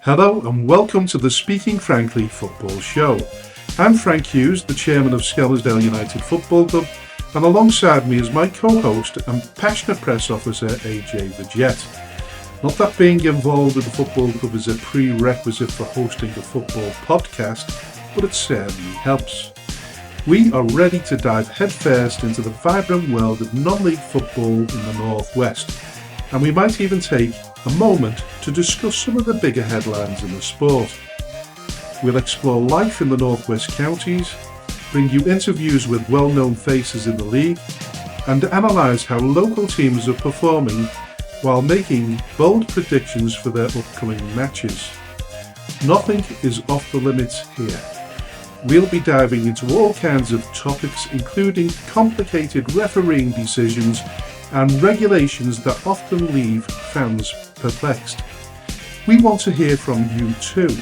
Hello and welcome to the Speaking Frankly Football Show. I'm Frank Hughes, the chairman of Skelmersdale United Football Club, and alongside me is my co-host and passionate press officer AJ the Jet. Not that being involved with the football club is a prerequisite for hosting a football podcast, but it certainly helps. We are ready to dive headfirst into the vibrant world of non-league football in the Northwest, and we might even take a moment to discuss some of the bigger headlines in the sport. We'll explore life in the Northwest counties, bring you interviews with well-known faces in the league, and analyse how local teams are performing while making bold predictions for their upcoming matches. Nothing is off the limits here. We'll be diving into all kinds of topics, including complicated refereeing decisions and regulations that often leave fans perplexed. We want to hear from you too.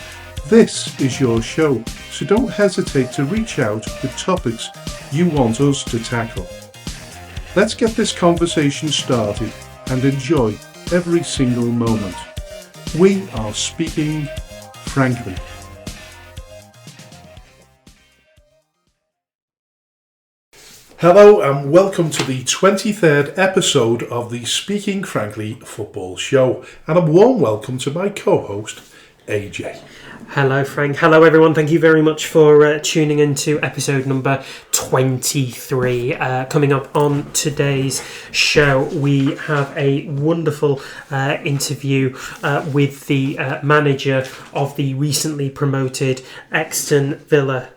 This is your show, so don't hesitate to reach out with topics you want us to tackle. Let's get this conversation started and enjoy every single moment. We are speaking frankly. Hello and welcome to the 23rd episode of the Speaking Frankly Football Show, and a warm welcome to my co-host AJ. Hello Frank, hello everyone, thank you very much for tuning in to episode number 23. Coming up on today's show, we have a wonderful interview with the manager of the recently promoted Euxton Villa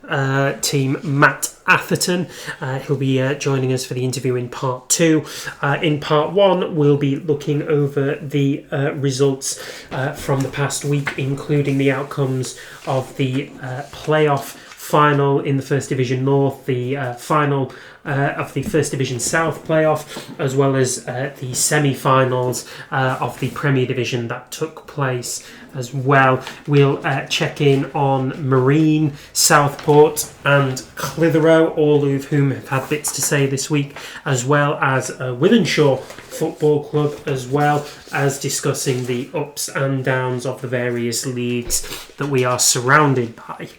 team, Matt Atherton. He'll be joining us for the interview in part 2. In part 1, we'll be looking over the results from the past week, including the outcomes of the playoff final in the First Division North, the final of the First Division South playoff, as well as the semi-finals of the Premier Division that took place as well. We'll check in on Marine, Southport and Clitheroe, all of whom have had bits to say this week, as well as Wythenshawe Football Club, as well as discussing the ups and downs of the various leagues that we are surrounded by.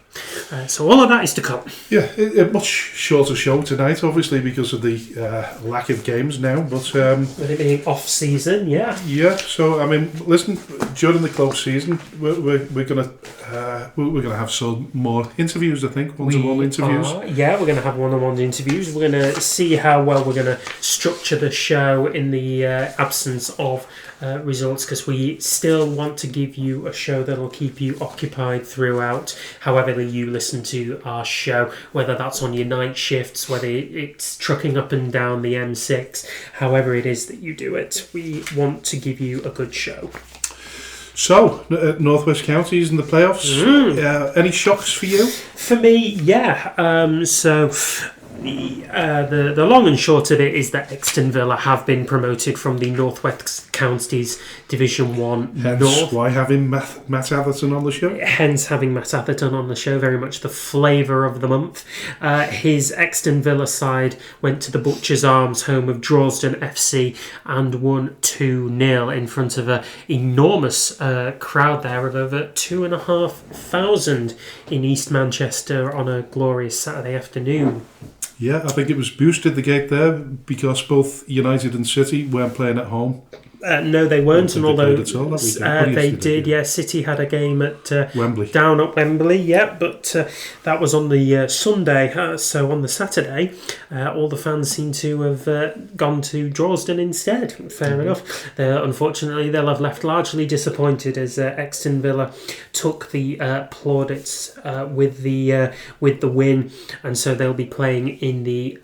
So all of that is to come. Yeah, a much shorter show tonight, obviously, because of the lack of games now. But with it being off season, yeah. Yeah. So I mean, listen, during the close season, we're gonna have some more interviews. I think one-to-one interviews. Yeah, we're gonna have one-on-one interviews. We're gonna see how well we're gonna structure the show in the absence of results, because we still want to give you a show that'll keep you occupied throughout, however you listen to our show, whether that's on your night shifts, whether it's trucking up and down the M6, however it is that you do it. We want to give you a good show. So, Northwest Counties in the playoffs. Any shocks for you? For me, yeah. The long and short of it is that Euxton Villa have been promoted from the Northwest Counties Division 1 Hence North. why having Matt Atherton on the show? Hence having Matt Atherton on the show, very much the flavour of the month. His Euxton Villa side went to the Butcher's Arms, home of Droylsden FC, and won 2-0 in front of an enormous crowd there of over 2,500 in East Manchester on a glorious Saturday afternoon. Yeah, I think it was boosted the gate there because both United and City weren't playing at home. No, they weren't, and although they did, yeah. City had a game at Wembley, down at Wembley, yeah, but that was on the Sunday. So on the Saturday, all the fans seem to have gone to Droylsden instead. Fair enough. Unfortunately, they'll have left largely disappointed as Euxton Villa took the plaudits with the win, and so they'll be playing in the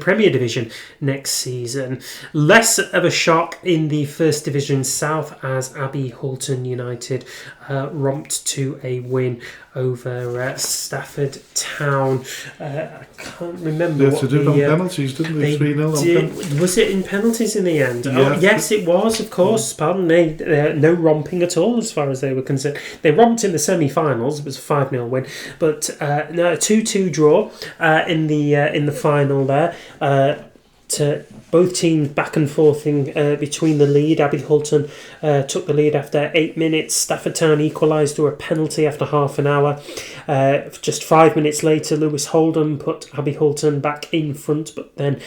Premier Division next season. Less of a shock in the First Division South as Abbey Hulton United romped to a win over Stafford Town. I can't remember what to do it on penalties, didn't they? 3-0 on penalties. Was it in penalties in the end? Yeah. Oh, yes, it was, of course. Pardon me. No romping at all as far as they were concerned. They romped in the semi-finals. It was a 5-0 win, but no, a 2-2 draw in the final there. To both teams back and forthing between the lead. Abbey Hulton took the lead after 8 minutes. Stafford Town equalised through a penalty after half an hour. Just 5 minutes later, Lewis Holden put Abbey Hulton back in front, but then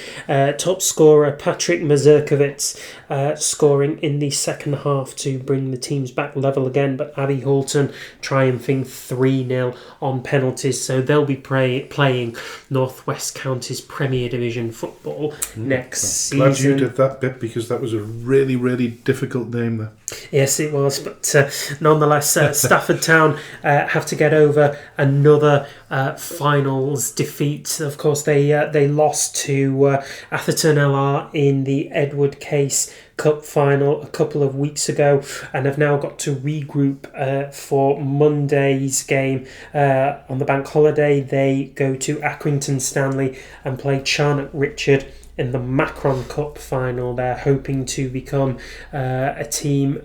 top scorer Patrick Mazurkiewicz scoring in the second half to bring the teams back level again, but Abbey Hulton triumphing 3-0 on penalties, so they'll be playing North West Counties Premier Division football next season. Glad you did that bit, because that was a really, really difficult name there. Yes, it was, but nonetheless, Stafford Town have to get over another finals defeat. Of course, they lost to Atherton LR in the Edward Case Cup final a couple of weeks ago, and have now got to regroup for Monday's game. On the bank holiday, they go to Accrington Stanley and play Charnock Richard in the Macron Cup final. They're hoping to become a team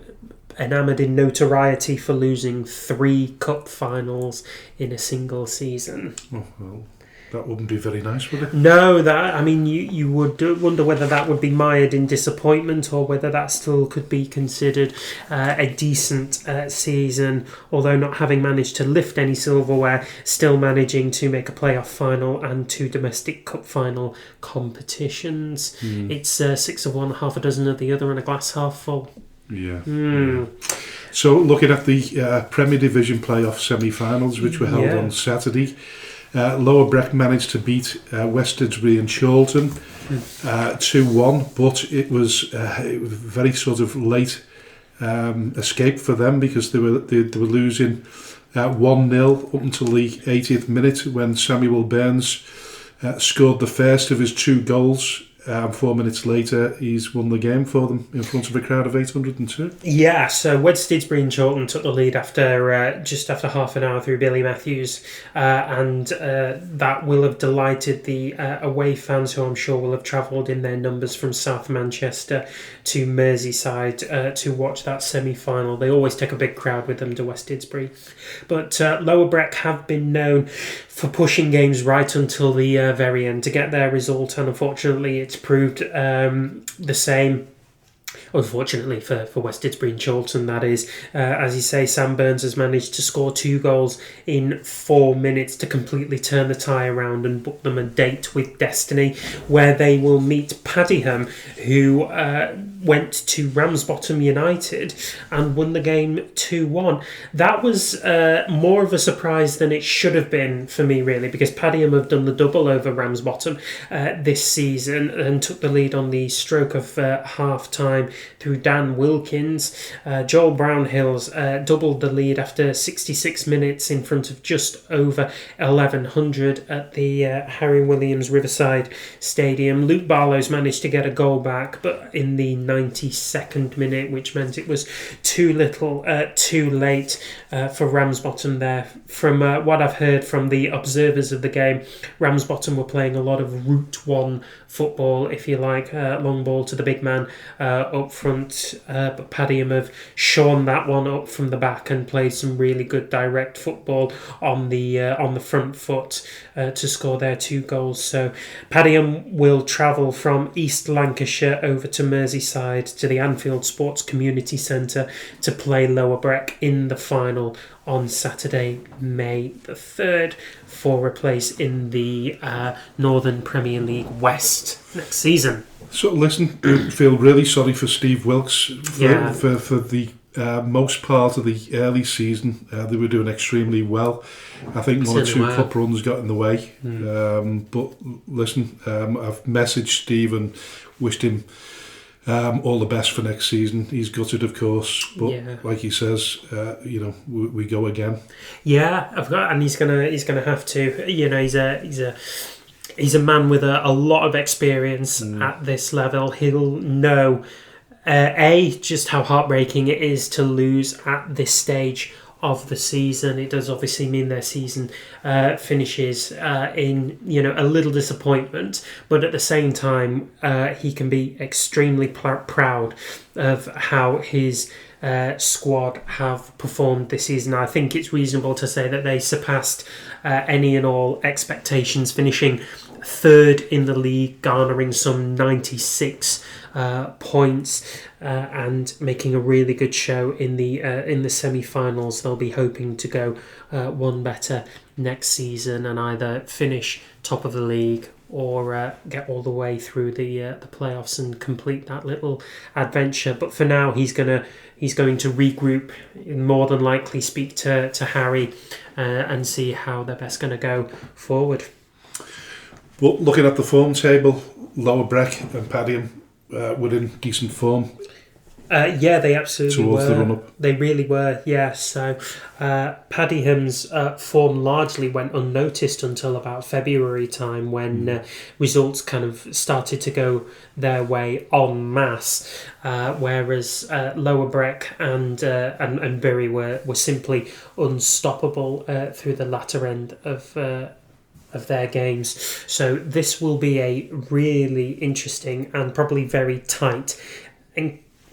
enamoured in notoriety for losing 3 cup finals in a single season. Oh, well, that wouldn't be very nice, would it? No, you would wonder whether that would be mired in disappointment, or whether that still could be considered a decent season, although not having managed to lift any silverware, still managing to make a playoff final and 2 domestic cup final competitions. It's 6 of one, half a dozen of the other, and a glass half full. Yeah. So looking at the Premier Division playoff semi-finals, which were held on Saturday, Lower Breck managed to beat West Didsbury and Chorlton 2-1, but it was a very sort of late escape for them, because they were losing 1-0 up until the 80th minute, when Samuel Burns scored the first of his 2 goals. 4 minutes later, he's won the game for them in front of a crowd of 802. Yeah, so West Didsbury and Chorlton took the lead after just after half an hour through Billy Matthews, and that will have delighted the away fans, who I'm sure will have travelled in their numbers from South Manchester to Merseyside to watch that semi-final. They always take a big crowd with them to West Didsbury. But Lower Breck have been known for pushing games right until the very end to get their result, and unfortunately it's proved the same. Unfortunately for West Didsbury and Chorlton, that is. As you say, Sam Burns has managed to score 2 goals in 4 minutes to completely turn the tie around and book them a date with destiny, where they will meet Padiham, who went to Ramsbottom United and won the game 2-1. That was more of a surprise than it should have been for me, really, because Padiham have done the double over Ramsbottom this season and took the lead on the stroke of half-time through Dan Wilkins. Joel Brownhills doubled the lead after 66 minutes in front of just over 1,100 at the Harry Williams Riverside Stadium. Luke Barlow's managed to get a goal back, but in the 92nd minute, which meant it was too little, too late for Ramsbottom there. From what I've heard from the observers of the game, Ramsbottom were playing a lot of Route 1 football, if you like, long ball to the big man up front, but Padiham have shorn that one up from the back and played some really good direct football on the front foot to score their 2 goals. So Padiham will travel from East Lancashire over to Merseyside to the Anfield Sports Community Centre to play Lower Breck in the final on Saturday, May the 3rd, for a place in the Northern Premier League West next season. So listen, I feel really sorry for Steve Wilkes for the most part of the early season. They were doing extremely well. I think 1 or 2 cup runs got in the way. But listen, I've messaged Steve and wished him all the best for next season. He's gutted, of course, but like he says, we go again. Yeah, and he's gonna have to. He's a man with a lot of experience at this level. He'll know just how heartbreaking it is to lose at this stage of the season. It does obviously mean their season finishes in a little disappointment, but at the same time he can be extremely proud of how his squad have performed this season. I think it's reasonable to say that they surpassed any and all expectations, finishing third in the league, garnering some 96 points and making a really good show in the semi-finals. They'll be hoping to go one better next season and either finish top of the league or get all the way through the playoffs and complete that little adventure. But for now, he's going to regroup, more than likely speak to Harry and see how they're best going to go forward. Well, looking at the form table, Lower Breck and Padiham were in decent form. Yeah, they absolutely towards were. The run-up. They really were, yeah. So Padiham's form largely went unnoticed until about February time when results kind of started to go their way en masse, whereas Lower Breck and Bury were simply unstoppable through the latter end of their games. So this will be a really interesting and probably very tight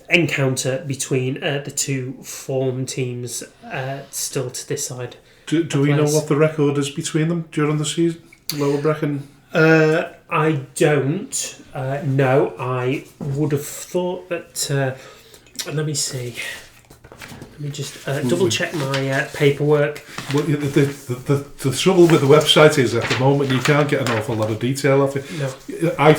encounter between the two form teams still to decide. Do we know what the record is between them during the season? Lower Breck and... I don't know. I would have thought that... let me see. Let me just double check my paperwork. Well, the trouble with the website is at the moment you can't get an awful lot of detail off it. No. I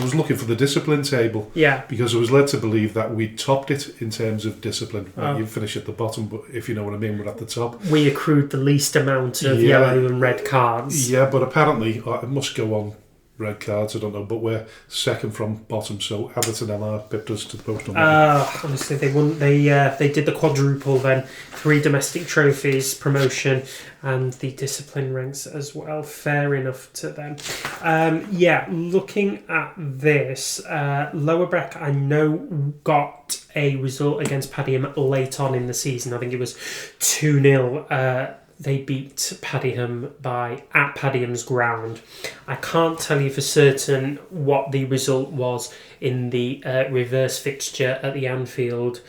was looking for the discipline table. Yeah. Because I was led to believe that we topped it in terms of discipline. Oh. You finish at the bottom, but if you know what I mean, we're at the top. We accrued the least amount of yellow and red cards. Yeah, but apparently it must go on red cards, I don't know, but we're second from bottom, so Atherton LR pipped us to the post number. Honestly, they won. They did the quadruple then: 3 domestic trophies, promotion, and the discipline ranks as well. Fair enough to them. Looking at this, Lower Breck, I know, got a result against Padiham late on in the season. I think it was 2-0. They beat Padiham at Padiham's ground. I can't tell you for certain what the result was in the reverse fixture at the Anfield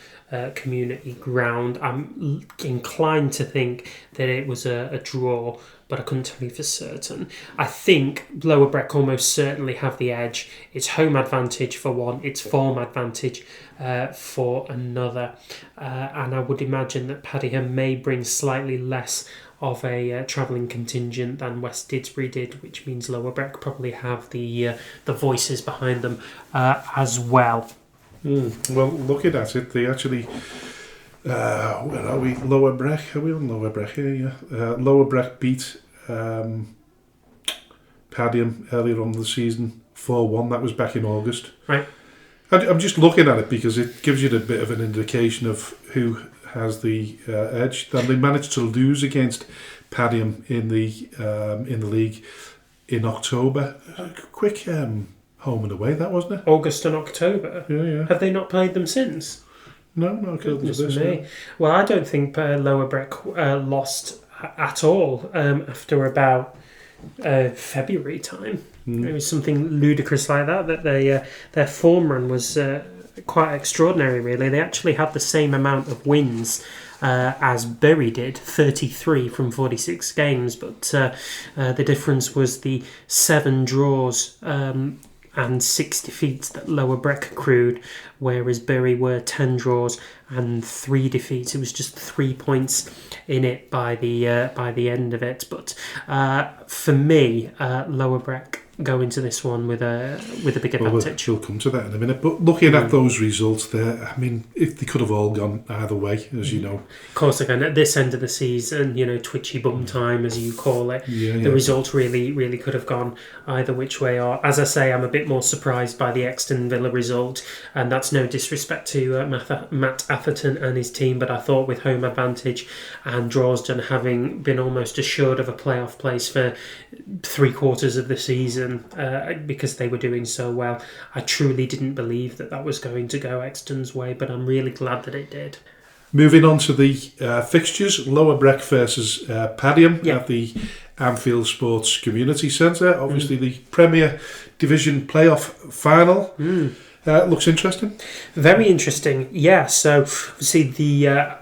community ground. I'm inclined to think that it was a draw, but I couldn't tell you for certain. I think Lower Breck almost certainly have the edge. It's home advantage for one, it's form advantage for another. And I would imagine that Padiham may bring slightly less of a travelling contingent than West Didsbury did, which means Lower Breck probably have the voices behind them as well. Well, looking at it, they actually... where are we? Lower Breck? Are we on Lower Breck here? Yeah. Lower Breck beat Padiham earlier on in the season 4-1. That was back in August. Right. I'm just looking at it because it gives you a bit of an indication of who has the edge. Then they managed to lose against Padiham in the league in October. Quick home and away, that wasn't it? August and October. Yeah. Have they not played them since? No, goodness this. Me. Well, I don't think Lower Breck lost at all after about February time. It was something ludicrous like that. That their form run was quite extraordinary. Really, they actually had the same amount of wins as Bury did, 33 from 46 games, but the difference was the 7 draws and 6 defeats that Lower Breck accrued, whereas Bury were 10 draws and 3 defeats. It was just 3 points in it by the end of it. But for me, Lower Breck go into this one with a big advantage. We'll come to that in a minute. But looking at those results there, I mean, if they could have all gone either way, as you know. Of course, again, at this end of the season, twitchy bum time, as you call it, the results really could have gone either which way. Or, as I say, I'm a bit more surprised by the Euxton Villa result, and that's no disrespect to Matt Atherton and his team, but I thought with home advantage and Droylsden having been almost assured of a playoff place for 3/4 of the season, because they were doing so well, I truly didn't believe that was going to go Euxton's way, but I'm really glad that it did. Moving on to the fixtures, Lower Breck versus Padiham at the Anfield Sports Community Centre. Obviously the Premier Division playoff final. Looks interesting. Very interesting. Yeah. So obviously the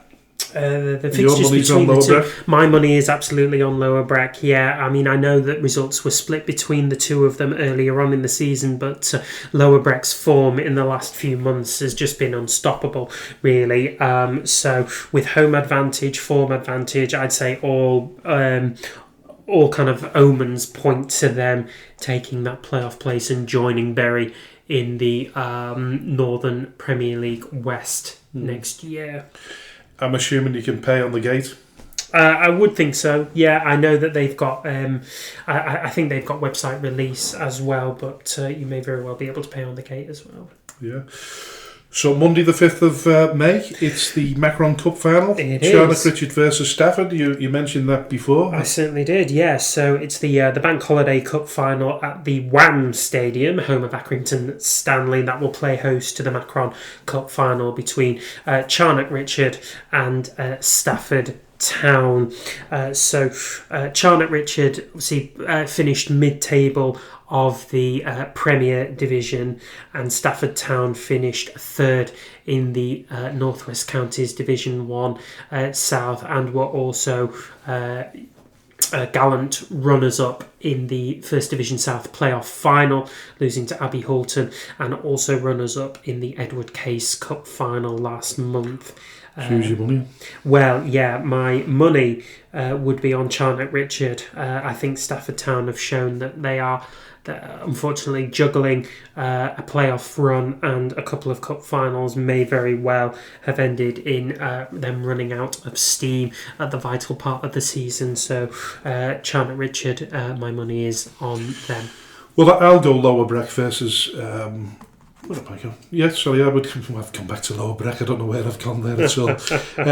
Your fixtures money's on between the Lower two. My money is absolutely on Lower Brack. Yeah, I mean, I know that results were split between the two of them earlier on in the season, but Lower Brack's form in the last few months has just been unstoppable, really. So with home advantage, form advantage, I'd say all kind of omens point to them taking that playoff place and joining Bury in the Northern Premier League West next year. I'm assuming you can pay on the gate. I would think so. Yeah, I know that they've got. I think they've got website release as well, but you may very well be able to pay on the gate as well. Yeah. So Monday the 5th of May, it's the Macron Cup final. It Charnock is. Richard versus Stafford. You mentioned that before. I certainly did, yeah. So it's the Bank Holiday Cup final at the WAM Stadium, home of Accrington Stanley, that will play host to the Macron Cup final between Charnock Richard and Stafford Town. So Charnock Richard obviously finished mid-table of the Premier Division, and Stafford Town finished third in the North West Counties Division 1 South, and were also gallant runners-up in the First Division South playoff final, losing to Abbey Halton, and also runners-up in the Edward Case Cup final last month. Choose your money. Well, yeah, my money would be on Charnock Richard. I think Stafford Town have shown that they are unfortunately juggling a playoff run and a couple of cup finals may very well have ended in them running out of steam at the vital part of the season. So Charnock Richard, my money is on them. Well, I'll go Lower Brack versus... where have I gone? Yeah, sorry, I've come back to Lower Brack. I don't know where I've gone there at all.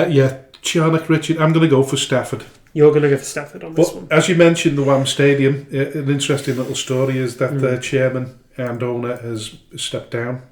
Yeah, Charnock Richard. I'm going to go for Stafford. You're going to go for Stafford on this one. As you mentioned, the WAM Stadium, an interesting little story is that their chairman and owner has stepped down,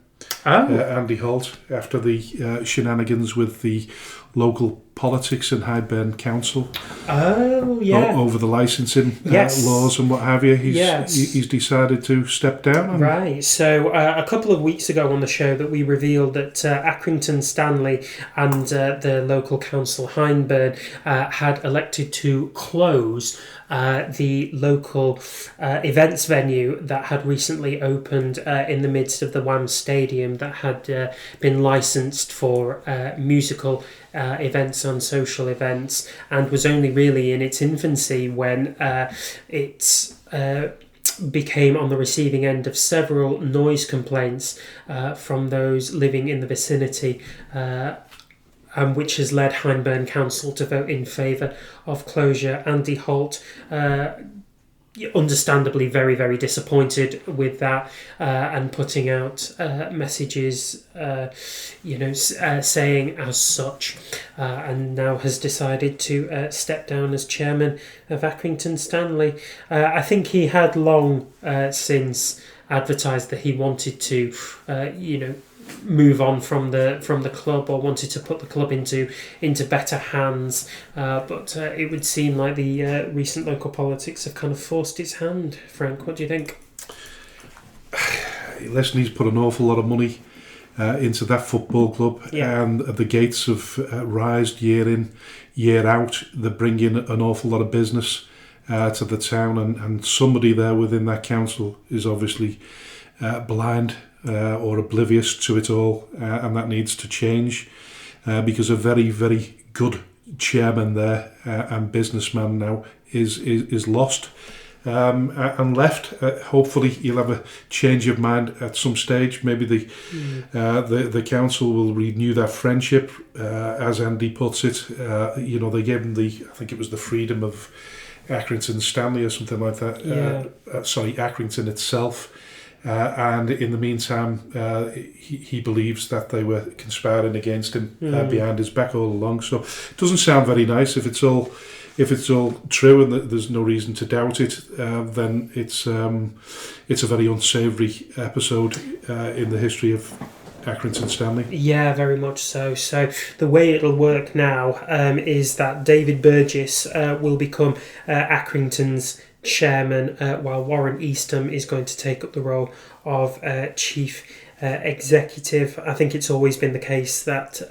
Andy Holt, after the shenanigans with the local politics in Highburn Council. Oh, yeah. Over the licensing laws and what have you. He's decided to step down. Right. So a couple of weeks ago on the show that we revealed that Accrington Stanley and the local council Highburn had elected to close the local events venue that had recently opened in the midst of the WAM Stadium that had been licensed for musical events and social events, and was only really in its infancy when it became on the receiving end of several noise complaints from those living in the vicinity, which has led Highburn Council to vote in favour of closure. Andy Holt, understandably very, very disappointed with that, and putting out messages, saying as such, and now has decided to step down as chairman of Accrington Stanley. I think he had long since advertised that he wanted to, move on from the club, or wanted to put the club into better hands, but it would seem like the recent local politics have kind of forced its hand. Frank, what do you think? Listen, he's put an awful lot of money into that football club, and the gates have rised year in, year out. They bring in an awful lot of business to the town, and somebody there within that council is obviously blind or oblivious to it all, and that needs to change, because a very, very good chairman there and businessman now is lost and left. Hopefully he'll have a change of mind at some stage. Maybe the council will renew that friendship, as Andy puts it. They gave him I think it was the freedom of Accrington Stanley or something like that. Accrington itself. And in the meantime, he believes that they were conspiring against him behind his back all along. So it doesn't sound very nice. If it's all true, and there's no reason to doubt it, then it's a very unsavoury episode in the history of Accrington Stanley. Yeah, very much so. So the way it'll work now is that David Burgess will become Accrington's chairman, while Warren Eastham is going to take up the role of chief executive. I think it's always been the case that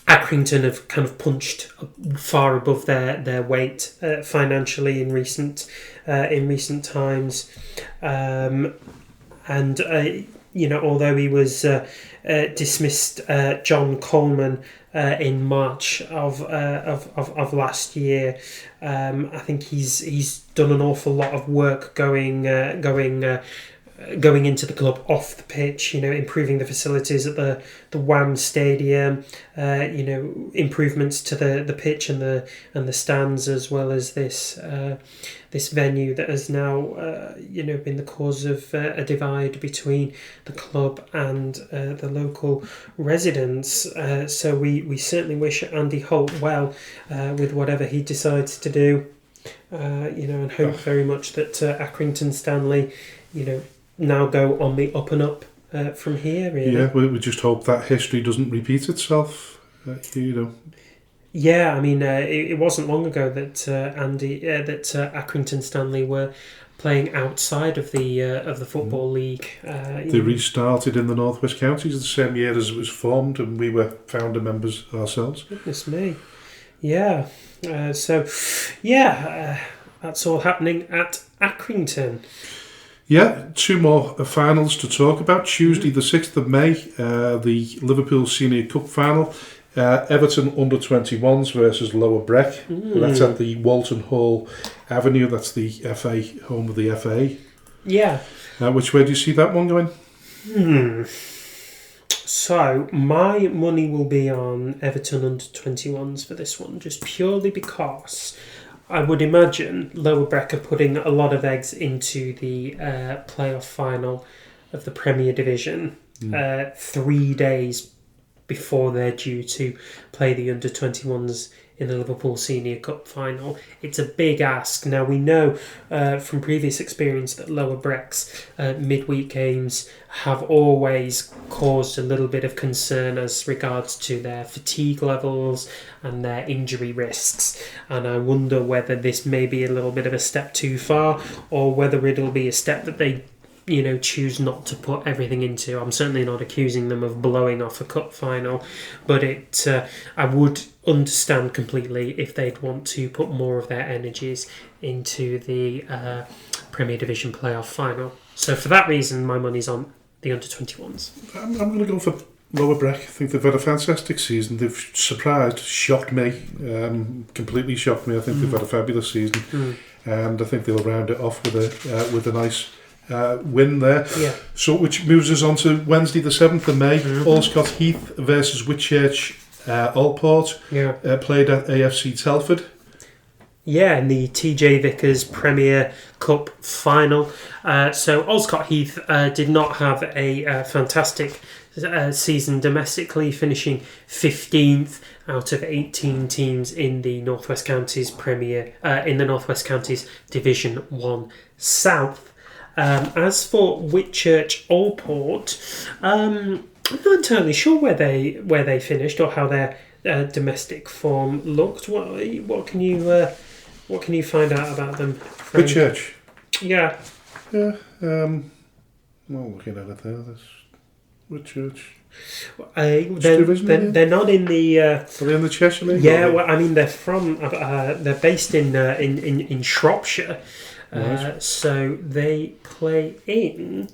Accrington have kind of punched far above their weight financially in recent times, and although he was dismissed John Coleman in March of last year, I think he's done an awful lot of work going into the club off the pitch, improving the facilities at the WAM Stadium, improvements to the pitch and the stands, as well as this venue that has now been the cause of a divide between the club and the local residents. So we certainly wish Andy Holt well with whatever he decides to do, and hope very much that Accrington Stanley, now go on the up and up from here, really. Yeah, we just hope that history doesn't repeat itself, Yeah, I mean, it wasn't long ago that Accrington Stanley were playing outside of the Football League. They restarted in the North West Counties the same year as it was formed, and we were founder members ourselves. Goodness me. Yeah. That's all happening at Accrington. Yeah, 2 more finals to talk about. Tuesday the 6th of May, the Liverpool Senior Cup final. Everton under-21s versus Lower Breck. That's at the Walton Hall Avenue. That's the FA, home of the FA. Yeah. Which way do you see that one going? So, my money will be on Everton under-21s for this one, just purely because I would imagine Lower Breck are putting a lot of eggs into the playoff final of the Premier Division 3 days before they're due to play the under-21s in the Liverpool Senior Cup final. It's a big ask. Now, we know from previous experience that Lower Breck's midweek games have always caused a little bit of concern as regards to their fatigue levels and their injury risks. And I wonder whether this may be a little bit of a step too far, or whether it'll be a step that they choose not to put everything into. I'm certainly not accusing them of blowing off a cup final, but I would understand completely if they'd want to put more of their energies into the Premier Division playoff final. So for that reason, my money's on the under-21s. I'm going to go for Lower Breck. I think they've had a fantastic season. They've shocked me, completely shocked me. I think they've had a fabulous season, and I think they'll round it off with a nice win there. Yeah. So, which moves us on to Wednesday the 7th of May, Allscott Heath versus Whitchurch Allport, played at AFC Telford. Yeah, in the TJ Vickers Premier Cup final. So Allscott Heath did not have a fantastic season domestically, finishing 15th out of 18 teams in the North West Counties Division 1 South. As for Whitchurch Allport, I'm not entirely sure where they finished or how their domestic form looked. What can you find out about them? Whitchurch. Yeah. Yeah. Well, looking at it there, there's Whitchurch. They're not in the. Are they in the Cheshire League? Yeah. Well, I mean, they're based in Shropshire. Right. So they play in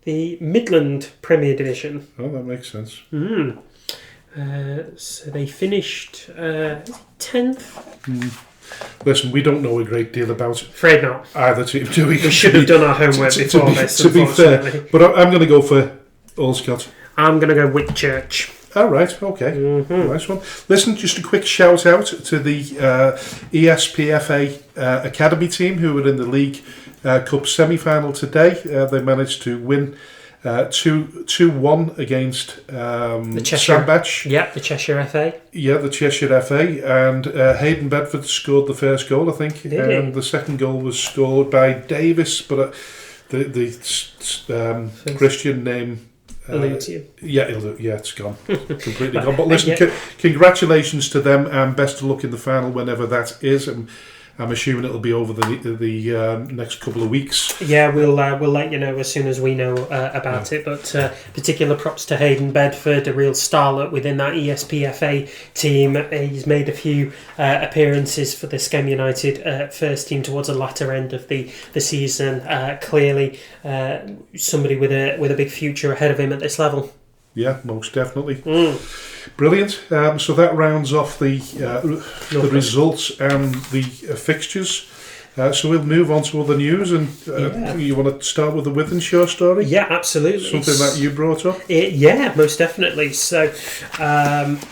the Midland Premier Division. Oh, that makes sense. So they finished 10th. Listen, we don't know a great deal about Afraid not. either team, do we? We should have done our homework before this, to be fair, but I'm going to go for Allscott. I'm going to go Whitchurch. All right, okay. Nice one. Listen, just a quick shout out to the ESPFA Academy team who were in the League Cup semi-final today. They managed to win 2-1 against the Cheshire Sandbach. Yeah, the Cheshire FA. Yeah, the Cheshire FA. And Hayden Bedford scored the first goal, I think. And the second goal was scored by Davis, but the Christian name... it's gone. Completely gone. But listen, congratulations to them and best of luck in the final whenever that is. And I'm assuming it'll be over the next couple of weeks. Yeah, we'll let you know as soon as we know about it. But particular props to Hayden Bedford, a real starlet within that ESPFA team. He's made a few appearances for the Skem United first team towards the latter end of the season. Clearly, somebody with a big future ahead of him at this level. Yeah, most definitely. Brilliant. So that rounds off the results and the fixtures. So we'll move on to other news, and you want to start with the Wythenshawe story? Yeah, absolutely. Something that you brought up? Yeah, most definitely. So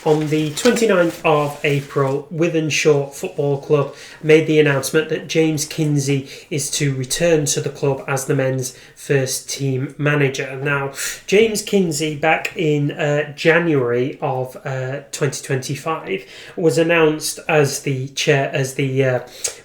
on the 29th of April, Wythenshawe Football Club made the announcement that James Kinsey is to return to the club as the men's first team manager. Now, James Kinsey, back in January of 2025, was announced as the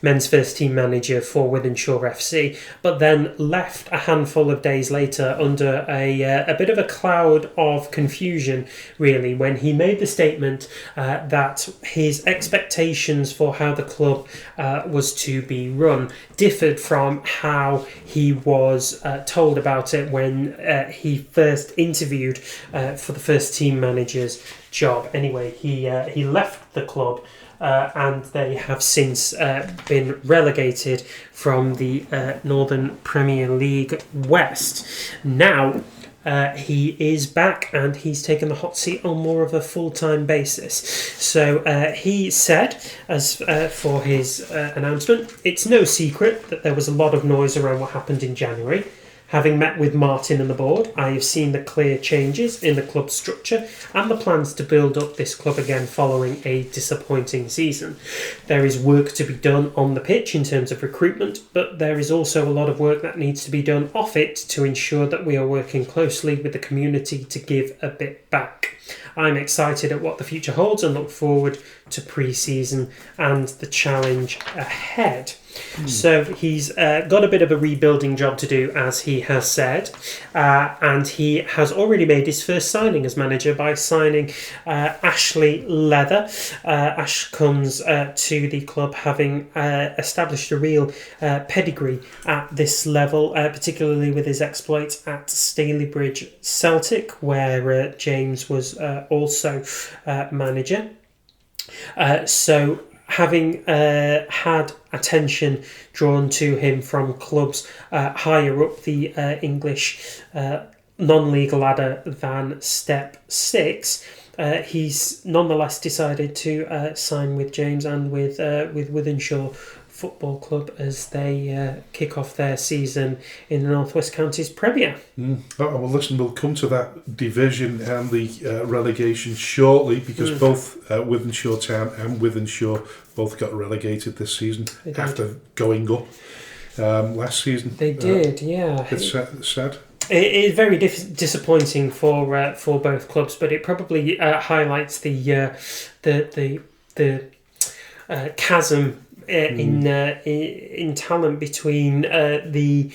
men's first team manager for Wythenshawe FC, but then left a handful of days later under a bit of a cloud of confusion, really, when he made the statement that his expectations for how the club was to be run differed from how he was told about it when he first interviewed for the first team manager's job. Anyway, he left the club. And they have since been relegated from the Northern Premier League West. Now, he is back and he's taken the hot seat on more of a full-time basis. So he said, as for his announcement, it's no secret that there was a lot of noise around what happened in January. Having met with Martin and the board, I have seen the clear changes in the club's structure and the plans to build up this club again following a disappointing season. There is work to be done on the pitch in terms of recruitment, but there is also a lot of work that needs to be done off it to ensure that we are working closely with the community to give a bit back. I'm excited at what the future holds and look forward to pre-season and the challenge ahead. So he's got a bit of a rebuilding job to do, as he has said, and he has already made his first signing as manager by signing Ashley Leather. Ash comes to the club having established a real pedigree at this level, particularly with his exploits at Stalybridge Celtic, where James was also manager. So having had attention drawn to him from clubs higher up the English non-league ladder than Step 6, he's nonetheless decided to sign with James and with Wythenshawe Football Club as they kick off their season in the North West Counties Premier. Well, listen, we'll come to that division and the relegation shortly, because both Wythenshawe Town and Wythenshawe both got relegated this season after going up last season. They did, yeah. It's sad. It is very disappointing for both clubs, but it probably highlights the chasm in talent between the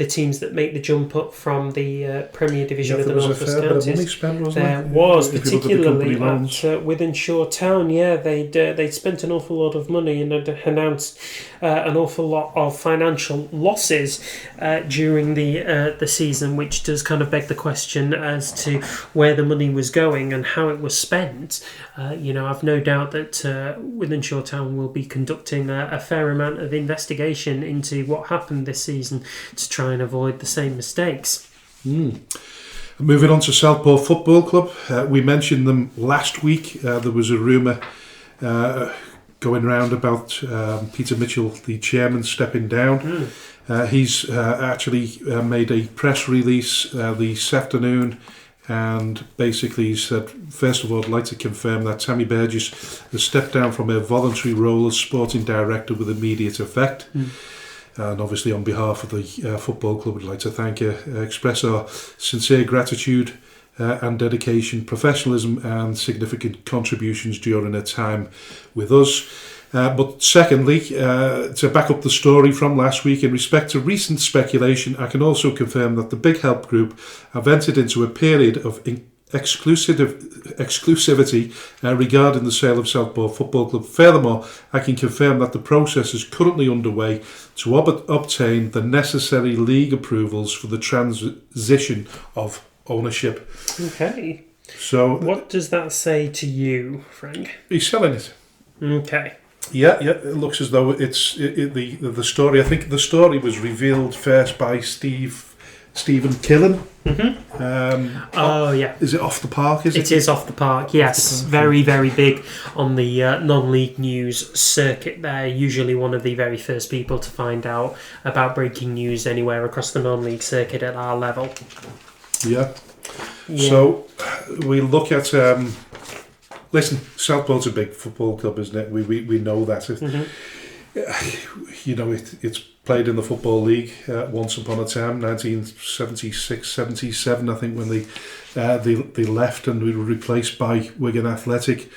teams that make the jump up from the Premier Division of the North West Counties. There was, particularly at Wythenshawe Town. Yeah, they'd spent an awful lot of money and had announced an awful lot of financial losses during the season, which does kind of beg the question as to where the money was going and how it was spent. I've no doubt that Wythenshawe Town will be conducting a fair amount of investigation into what happened this season to try and avoid the same mistakes. Moving on to Southport Football Club, we mentioned them last week. There was a rumour going round about Peter Mitchell, the chairman, stepping down. He's actually made a press release this afternoon, and basically he said, first of all, I'd like to confirm that Tammy Burgess has stepped down from her voluntary role as sporting director with immediate effect. And obviously on behalf of the football club, we'd like to thank her, express our sincere gratitude and dedication, professionalism and significant contributions during her time with us. But secondly, to back up the story from last week, in respect to recent speculation, I can also confirm that the Big Help Group have entered into a period of exclusivity regarding the sale of Southport Football Club. Furthermore, I can confirm that the process is currently underway to obtain the necessary league approvals for the transition of ownership. Okay. So, what does that say to you, Frank? He's selling it. Okay. Yeah. It looks as though it's the story. I think the story was revealed first by Stephen Killen. Yeah. Is it Off the Park? It is Off the Park. Yes, very, very big on the non-league news circuit. They're usually one of the very first people to find out about breaking news anywhere across the non-league circuit at our level. Yeah. So we look at. Listen, Southport's a big football club, isn't it? We know that. You know, it's played in the Football League once upon a time, 1976, 77, I think, when they left and we were replaced by Wigan Athletic.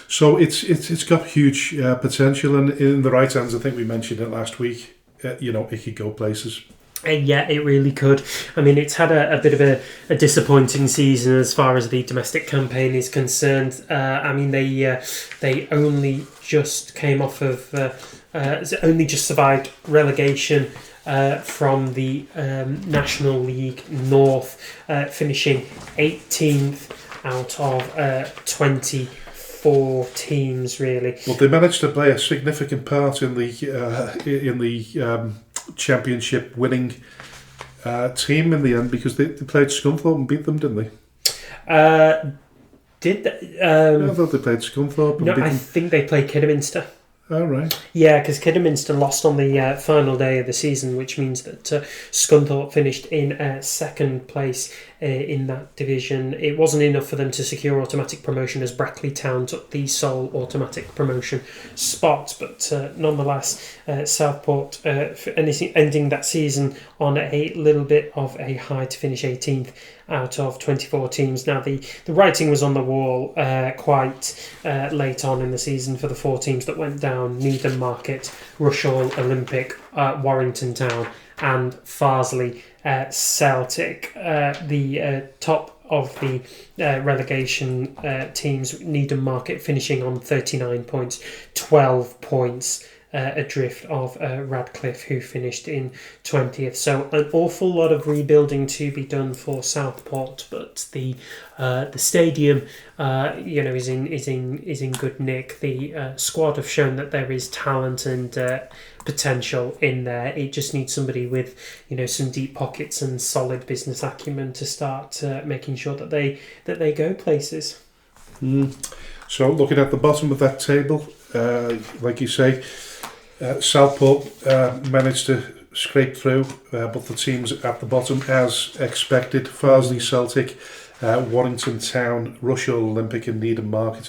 So it's got huge potential, and in the right hands, I think we mentioned it last week. You know, it could go places. Yeah, it really could. I mean, it's had a bit of a disappointing season as far as the domestic campaign is concerned. I mean, they only just came off of, only just survived relegation from the National League North, finishing 18th out of 24 teams, really. Well, they managed to play a significant part in the championship winning team in the end, because they played Scunthorpe and beat them, didn't they? Did they? I thought they played Scunthorpe and beat them. I think they played Kidderminster. Oh, right. Yeah, because Kidderminster lost on the final day of the season, which means that Scunthorpe finished in second place in that division. It wasn't enough for them to secure automatic promotion, as Brackley Town took the sole automatic promotion spot. But nonetheless, Southport ending that season on a little bit of a high to finish 18th out of 24 teams. Now, the writing was on the wall quite late on in the season for the 4 teams that went down: Needham Market, Rushall Olympic, Warrington Town and Farsley Celtic. The top of the relegation teams, Needham Market finishing on 39 points, 12 points adrift of Radcliffe, who finished in 20th. So an awful lot of rebuilding to be done for Southport, but the stadium, is in good nick. The squad have shown that there is talent and potential in there. It just needs somebody with, some deep pockets and solid business acumen to start making sure that they go places. So looking at the bottom of that table, like you say, Southport managed to scrape through, but the teams at the bottom, as expected: Farsley Celtic, Warrington Town, Rushall Olympic and Needham Market,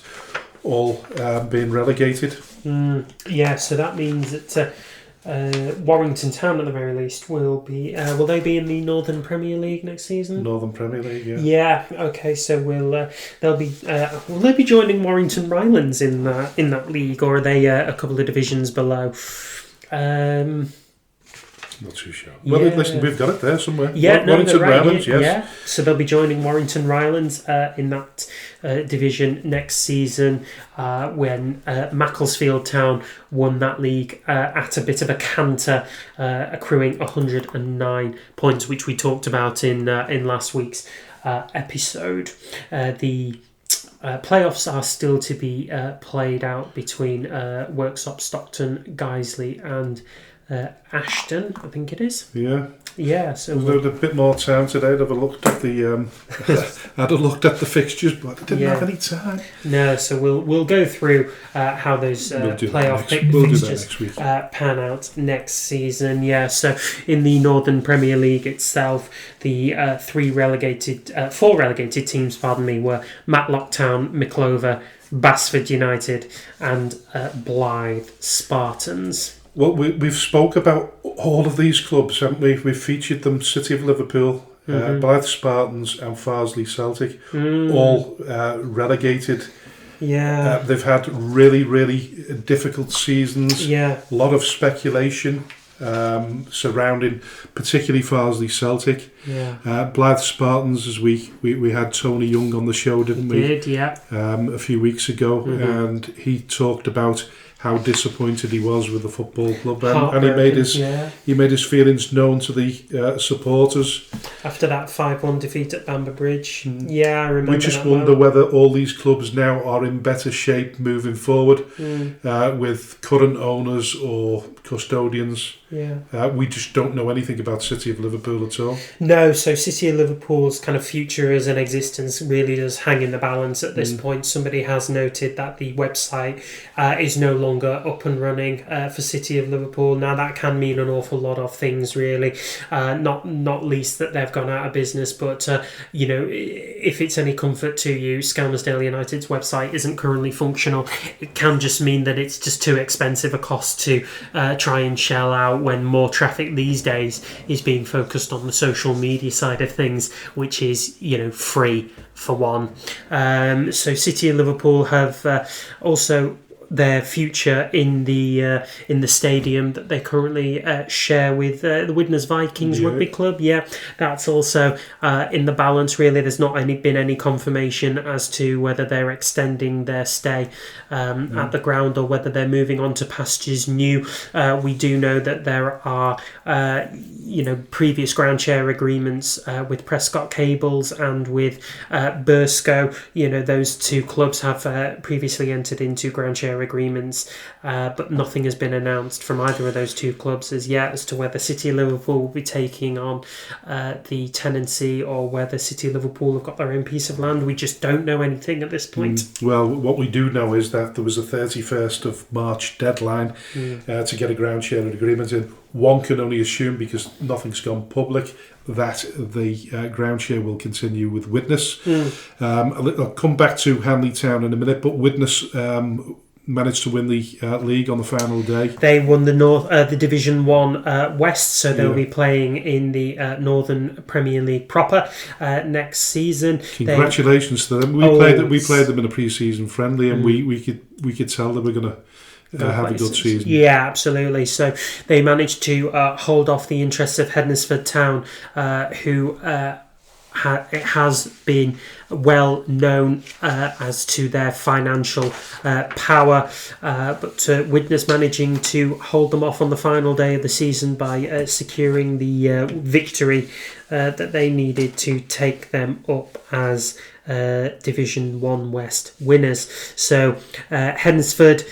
all being relegated. So that means that Warrington Town, at the very least, will they be in the Northern Premier League next season? Northern Premier League, yeah. Yeah. Okay. So will they be joining Warrington Rylands in that league, or are they a couple of divisions below? Not too sure. Well, listen, we've got it there somewhere. Yeah, Warrington Rylands, yes. Yeah, so they'll be joining Warrington Rylands in that division next season, when Macclesfield Town won that league at a bit of a canter, accruing 109 points, which we talked about in last week's episode. The playoffs are still to be played out between Worksop, Stockton, Guiseley and Ashton, I think it is. Yeah. So there's a bit more time today. I'd have looked at the fixtures, but I didn't have any time. No, so we'll go through how those playoff fixtures pan out next season. Yeah. So in the Northern Premier League itself, the 4 relegated teams, were Matlock Town, Miclover, Basford United, and Blythe Spartans. Well, we've spoke about all of these clubs, haven't we? We've featured them: City of Liverpool, Blythe Spartans and Farsley Celtic, all relegated. Yeah. They've had really, really difficult seasons. Yeah. A lot of speculation. surrounding particularly Farsley Celtic. Yeah. Blythe Spartans, as we had Tony Young on the show, didn't we? Did, yeah. A few weeks ago, and he talked about how disappointed he was with the football club, and he made his feelings known to the supporters after that 5-1 defeat at Bamber Bridge. Yeah, I remember. We just wonder whether all these clubs now are in better shape moving forward with current owners or custodians. Yeah. We just don't know anything about City of Liverpool at all. No, so City of Liverpool's kind of future as an existence really does hang in the balance at this point. Somebody has noted that the website is no longer up and running for City of Liverpool. Now that can mean an awful lot of things, really. Not least that they've gone out of business, but if it's any comfort to you, Skelmersdale United's website isn't currently functional. It can just mean that it's just too expensive a cost to try and shell out when more traffic these days is being focused on the social media side of things, which is free for one. So City of Liverpool have also their future in the stadium that they currently share with the Widnes Vikings Rugby Club. Yeah, that's also in the balance, really. There's not been any confirmation as to whether they're extending their stay at the ground or whether they're moving on to pastures new. We do know that there are previous ground share agreements with Prescott Cables and with Burscough. Those two clubs have previously entered into ground share agreements, but nothing has been announced from either of those two clubs as yet as to whether City of Liverpool will be taking on the tenancy or whether City of Liverpool have got their own piece of land. We just don't know anything at this point. Well, what we do know is that there was a 31st of March deadline to get a ground share agreement in. One can only assume, because nothing's gone public, that the ground share will continue with Widnes. I'll come back to Hanley Town in a minute, but Widnes managed to win the league on the final day. They won the Division 1 West, so they'll be playing in the Northern Premier League proper next season. Congratulations to them. We played them in a pre-season friendly, and we could tell they were going to have a good season. Yeah, absolutely. So they managed to hold off the interests of Hednesford Town, who it has been well known as to their financial power, but Widnes managing to hold them off on the final day of the season by securing the victory that they needed to take them up as Division 1 West winners. So Hednesford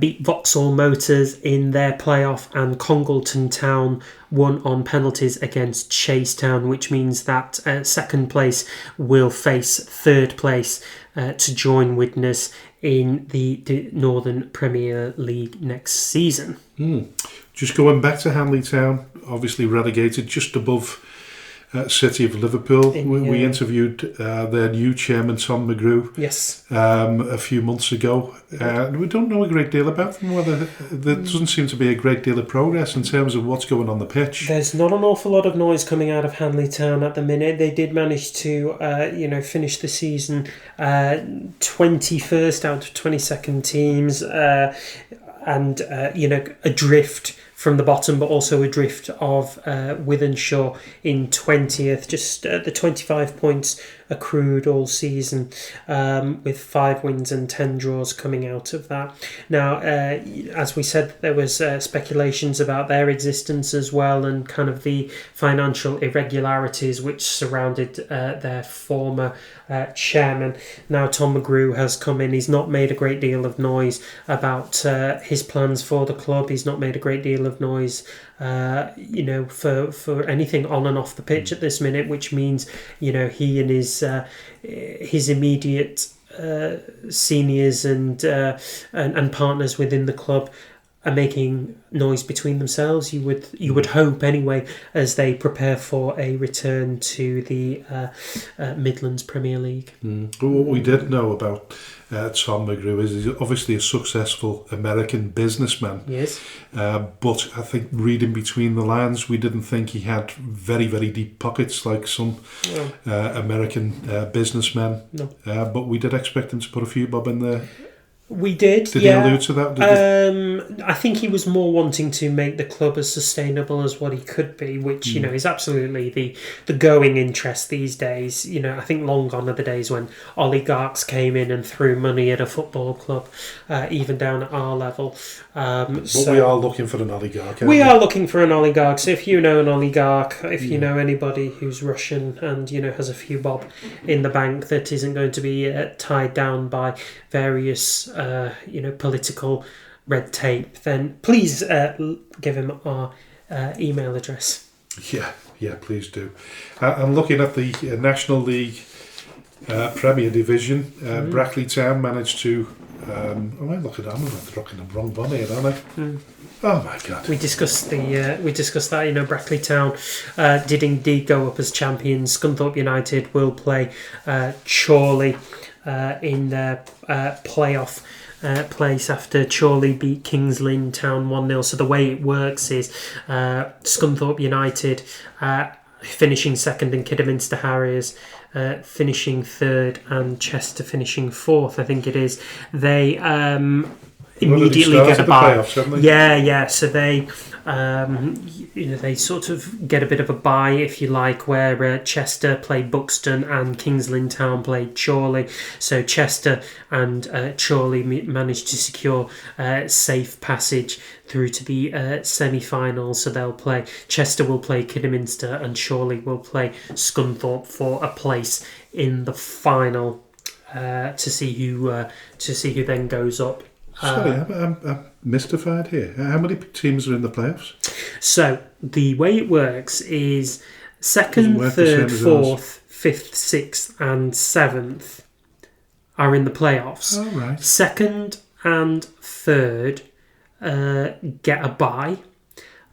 beat Vauxhall Motors in their playoff, and Congleton Town won on penalties against Chase Town, which means that second place will face third place to join Widnes in the Northern Premier League next season. Just going back to Hanley Town, obviously relegated just above City of Liverpool. We interviewed their new chairman, Tom McGrew, a few months ago. We don't know a great deal about them. There doesn't seem to be a great deal of progress in terms of what's going on the pitch. There's not an awful lot of noise coming out of Hanley Town at the minute. They did manage to finish the season 21st out of 22nd teams, and adrift from the bottom, but also a drift of Wythenshawe in 20th, just the 25 points accrued all season, with 5 wins and 10 draws coming out of that. Now, as we said, there was speculations about their existence as well, and kind of the financial irregularities which surrounded their former chairman. Now Tom McGrew has come in. He's not made a great deal of noise about his plans for the club. He's not made a great deal of noise for anything on and off the pitch at this minute, which means he and his immediate seniors and partners within the club are making noise between themselves. You would hope anyway, as they prepare for a return to the Midlands Premier League. Well, what we did know about Tom McGrew is he's obviously a successful American businessman. Yes. But I think reading between the lines, we didn't think he had very, very deep pockets like some American businessmen. No. But we did expect him to put a few bob in there. We did. Did he allude to that? I think he was more wanting to make the club as sustainable as what he could be, which is absolutely the going interest these days. I think long gone are the days when oligarchs came in and threw money at a football club, even down at our level. But we are looking for an oligarch. We are looking for an oligarch. So if you know an oligarch, if you know anybody who's Russian and has a few bob in the bank that isn't going to be tied down by various political red tape, then please give him our email address. Yeah, please do. I'm looking at the National League Premier Division. Brackley Town managed to. I'm looking at. I'm rocking the wrong one here, aren't I? Oh my God! We discussed that. Brackley Town did indeed go up as champions. Scunthorpe United will play Chorley in their playoff place after Chorley beat Kings Lynn Town 1-0. So the way it works is Scunthorpe United finishing second and Kidderminster Harriers finishing third and Chester finishing fourth, I think it is. They immediately get a bye. Yeah. So they, they sort of get a bit of a bye, if you like, where Chester played Buxton and Kings Lynn Town played Chorley. So Chester and Chorley managed to secure safe passage through to the semi-finals. So Chester will play Kidderminster and Chorley will play Scunthorpe for a place in the final to see who then goes up. Sorry, I'm mystified here. How many teams are in the playoffs? So the way it works is second, third, fourth, fifth, sixth, and seventh are in the playoffs. Oh, right. Second and third get a bye,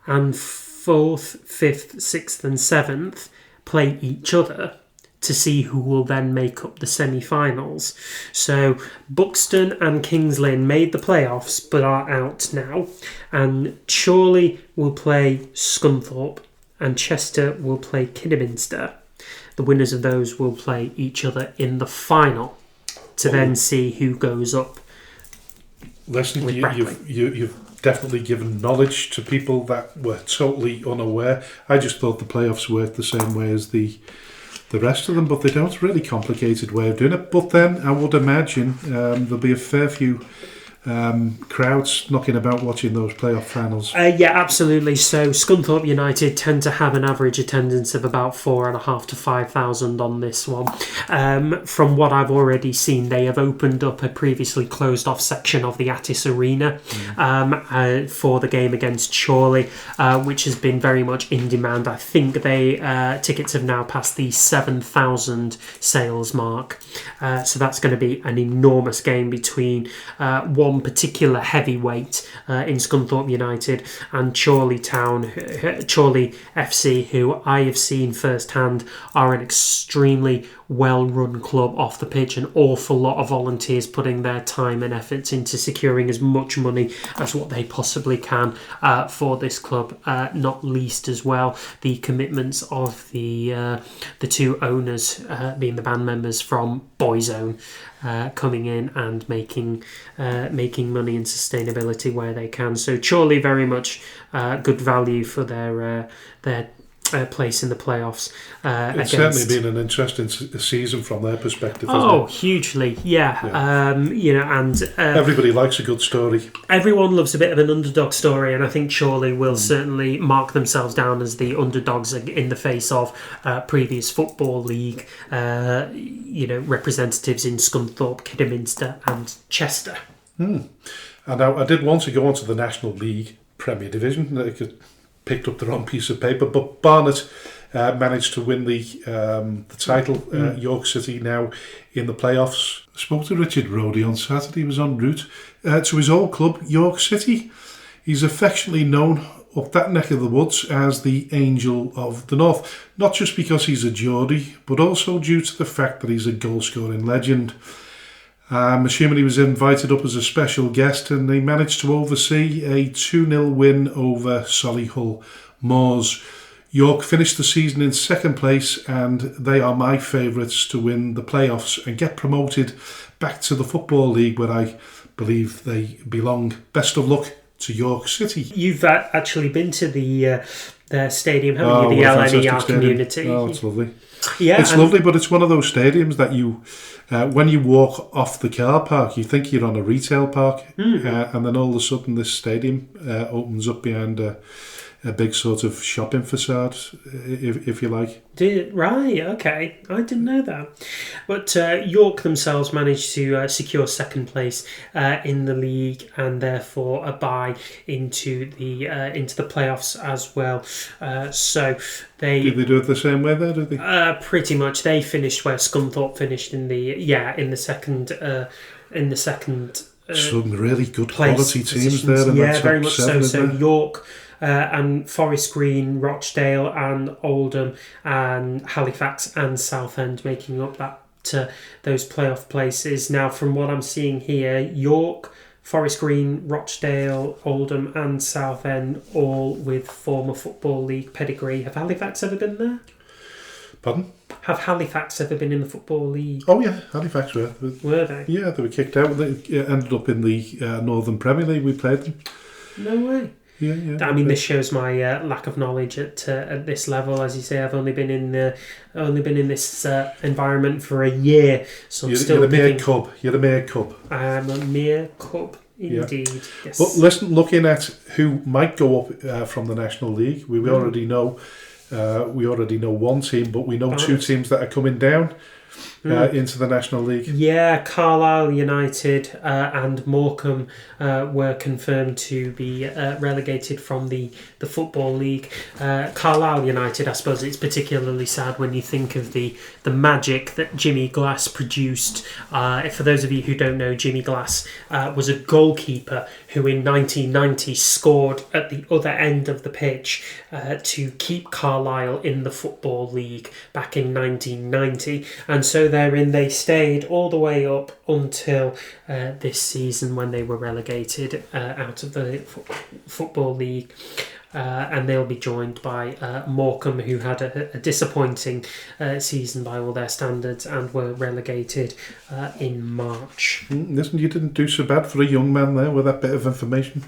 and fourth, fifth, sixth, and seventh play each other to see who will then make up the semi-finals. So Buxton and Kings Lynn made the playoffs but are out now, and Chorley will play Scunthorpe and Chester will play Kidderminster. The winners of those will play each other in the final to then see who goes up. Listen, you've definitely given knowledge to people that were totally unaware. I just thought the playoffs worked the same way as the rest of them, but they don't. Really complicated way of doing it. But then I would imagine there'll be a fair few crowds knocking about watching those playoff finals. Yeah, absolutely. So Scunthorpe United tend to have an average attendance of about 4,500 to 5,000 on this one. From what I've already seen, they have opened up a previously closed off section of the Attis Arena for the game against Chorley, which has been very much in demand. I think tickets have now passed the 7,000 sales mark. So that's going to be an enormous game between one particular heavyweight in Scunthorpe United and Chorley FC, who I have seen firsthand are an extremely well-run club off the pitch. An awful lot of volunteers putting their time and efforts into securing as much money as what they possibly can for this club, not least as well the commitments of the two owners, being the band members from Boyzone, coming in and making money and sustainability where they can. So Chorley very much good value for their place in the playoffs. It's certainly been an interesting season from their perspective. Hugely, yeah. And everybody likes a good story. Everyone loves a bit of an underdog story, and I think Chorley will certainly mark themselves down as the underdogs in the face of previous Football League, representatives in Scunthorpe, Kidderminster, and Chester. And I did want to go on to the National League Premier Division. I picked up the wrong piece of paper, but Barnet managed to win the title. York City now in the playoffs. I spoke to Richard Rodey on Saturday. He was en route to his old club, York City. He's affectionately known up that neck of the woods as the Angel of the North, not just because he's a Geordie, but also due to the fact that he's a goal-scoring legend. I'm assuming he was invited up as a special guest, and they managed to oversee a 2-0 win over Solihull Moors. York finished the season in second place, and they are my favourites to win the playoffs and get promoted back to the Football League, where I believe they belong. Best of luck to York City. You've actually been to the stadium, haven't you? The LNER community. Oh, it's lovely. Yeah, it's lovely, but it's one of those stadiums that you, when you walk off the car park, you think you're on a retail park, and then all of a sudden this stadium opens up behind a big sort of shopping facade, if you like. Right, okay. I didn't know that. But York themselves managed to secure second place in the league, and therefore a bye into the playoffs as well. So did they do it the same way there? Did they? Pretty much. They finished where Scunthorpe finished in the second. Some really good quality teams there. Yeah, very much so. So York. And Forest Green, Rochdale and Oldham and Halifax and Southend making up those playoff places. Now, from what I'm seeing here, York, Forest Green, Rochdale, Oldham and Southend, all with former Football League pedigree. Have Halifax ever been there? Pardon? Have Halifax ever been in the Football League? Oh yeah, Halifax were. Were they? Yeah, they were kicked out. They ended up in the Northern Premier League. We played them. No way. Yeah. I mean, this shows my lack of knowledge at this level. As you say, I've only been in this environment for a year, so you're a mere cub. You're a mere cub. I'm a mere cub, indeed. Yeah. Yes. But listen, looking at who might go up from the National League, we already know. We already know one team, but we know two teams that are coming down into the National League. Yeah, Carlisle United and Morecambe were confirmed to be relegated from the Football League. Carlisle United, I suppose it's particularly sad when you think of the magic that Jimmy Glass produced. For those of you who don't know, Jimmy Glass was a goalkeeper who in 1990 scored at the other end of the pitch to keep Carlisle in the Football League back in 1990. And so therein they stayed all the way up until this season when they were relegated out of the Football League. And they'll be joined by Morecambe, who had a disappointing season by all their standards and were relegated in March. Listen, you didn't do so bad for a young man there with that bit of information.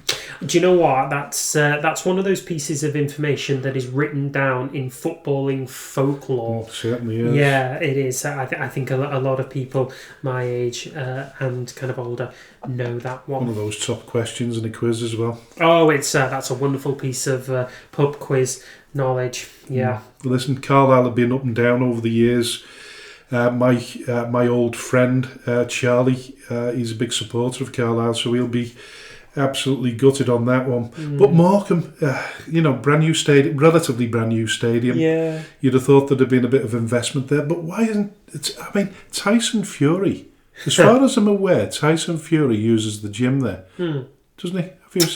Do you know what? That's one of those pieces of information that is written down in footballing folklore. It certainly is. Yeah, it is. I think a lot of people my age and kind of older know that one. One of those top questions in a quiz as well. Oh, that's a wonderful piece of pub quiz knowledge. Yeah. Listen, Carlisle have been up and down over the years. My old friend Charlie, he's a big supporter of Carlisle, so he'll be absolutely gutted on that one. But Morecambe, brand new stadium, relatively brand new stadium. Yeah. You'd have thought there'd have been a bit of investment there, but why isn't it? I mean, Tyson Fury, as far as I'm aware, Tyson Fury uses the gym there, doesn't he?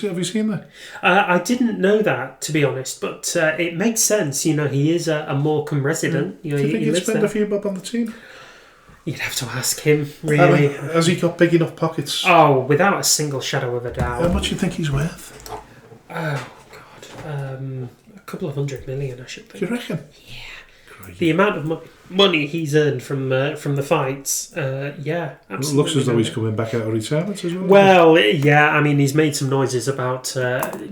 Have you seen that? I didn't know that, to be honest, but it makes sense. You know, he is a Morecambe resident. Do you think he'd spend a few bob on the team? You'd have to ask him, really. Has he got big enough pockets? Oh, without a single shadow of a doubt. How much do you think he's worth? Oh, God. A couple of 100 million, I should think. Do you reckon? Yeah. Crazy. The amount of money he's earned from the fights, yeah, absolutely. It looks as though he's coming back out of retirement as well. Well, yeah, I mean, he's made some noises about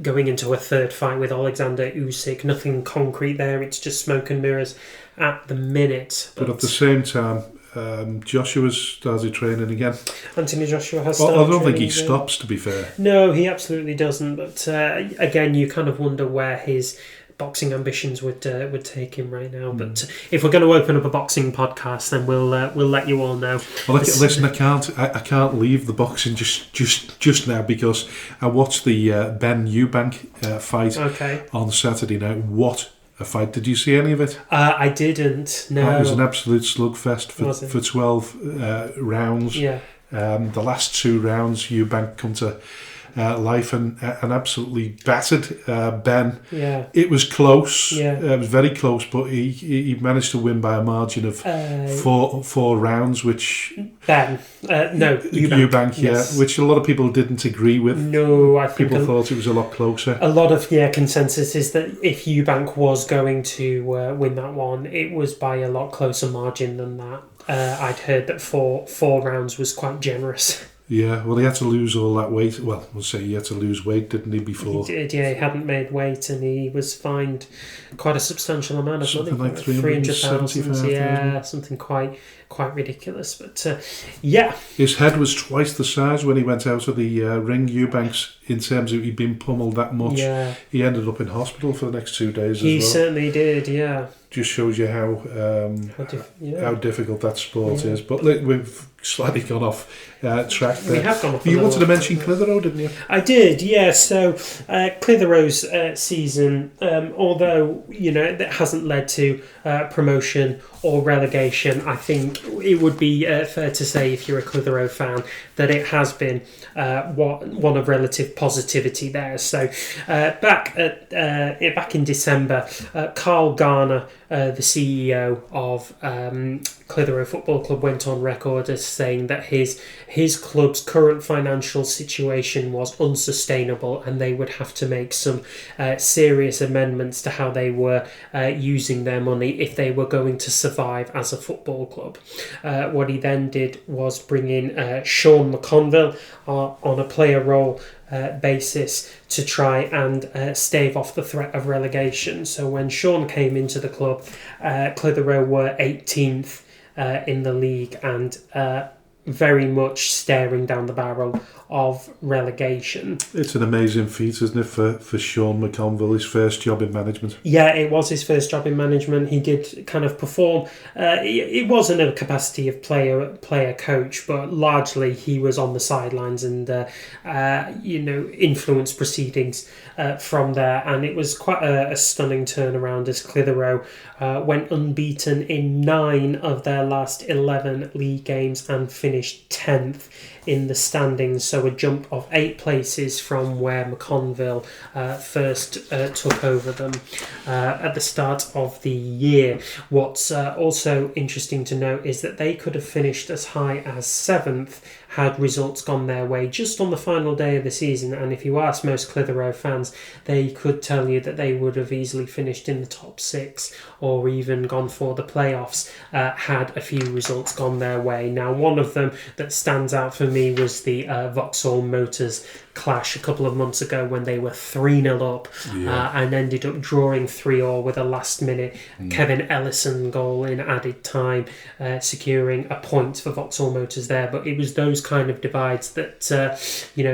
going into a third fight with Alexander Usyk. Nothing concrete there, it's just smoke and mirrors at the minute. But at the same time, Joshua's started training again. Anthony Joshua has started I don't think training he stops, to be fair. No, he absolutely doesn't. But again, you kind of wonder where his boxing ambitions would take him right now. But if we're going to open up a boxing podcast, then we'll let you all know. Well, listen, I can't leave the boxing just now because I watched the Ben Eubank fight on Saturday night. What a fight! Did you see any of it? I didn't. No, it was an absolute slugfest for 12 rounds. Yeah. The last 2 rounds, Eubank come to life and absolutely battered Ben. Yeah. It was close. Yeah. It was very close, but he managed to win by a margin of four rounds, which Ben, no, Eubank, yes. which a lot of people didn't agree with. No, I think people thought it was a lot closer. A lot of consensus is that if Eubank was going to win that one, it was by a lot closer margin than that. I'd heard that four rounds was quite generous. Yeah, well, he had to lose all that weight. Well, we'll say he had to lose weight, didn't he, before? He did, he hadn't made weight, and he was fined quite a substantial amount of money. Something like 300,000. Yeah, something quite ridiculous. But his head was twice the size when he went out of the ring. Eubanks, in terms of he'd been pummeled that much, he ended up in hospital for the next 2 days. He certainly did. Yeah. Just shows you how difficult that sport is. But look, we've slightly gone off track there. We have gone off. You wanted to mention Clitheroe, didn't you? I did, yeah. So Clitheroe's season, although it hasn't led to promotion or relegation, I think it would be fair to say, if you're a Clitheroe fan, that it has been one of relative positivity there. So back in December, Carl Garner, the CEO of Clitheroe Football Club, went on record as saying that his club's current financial situation was unsustainable, and they would have to make some serious amendments to how they were using their money if they were going to survive as a football club. What he then did was bring in Sean McConville on a player role basis to try and stave off the threat of relegation. So when Sean came into the club, Clitheroe were 18th in the league and very much staring down the barrel of relegation. It's an amazing feat, isn't it, for Sean McConville, his first job in management? Yeah, it was his first job in management. He did kind of perform. It wasn't a capacity of player coach, but largely he was on the sidelines and influenced proceedings from there. And it was quite a stunning turnaround as Clitheroe went unbeaten in 9 of their last 11 league games and finished 10th in the standings, so a jump of 8 places from where McConville first took over them at the start of the year. What's also interesting to note is that they could have finished as high as 7th had results gone their way just on the final day of the season, and if you ask most Clitheroe fans, they could tell you that they would have easily finished in the top 6 or even gone for the playoffs had a few results gone their way. Now, one of them that stands out for me was the Vauxhall Motors clash a couple of months ago when they were 3-0 up and ended up drawing 3-3 with a last minute Kevin Ellison goal in added time, securing a point for Vauxhall Motors there. But it was those kind of divides that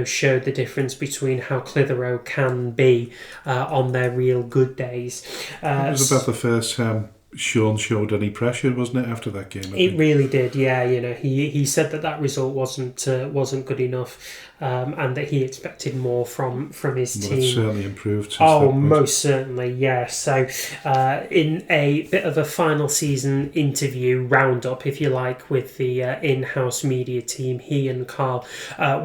showed the difference between how Clitheroe can be on their real good days. It was about the first time Sean showed any pressure, wasn't it, after that game? It really did, yeah. He said that result wasn't good enough, and that he expected more from his team. It's certainly improved. Most certainly, yeah. So, in a bit of a final season interview roundup, if you like, with the in-house media team, he and Carl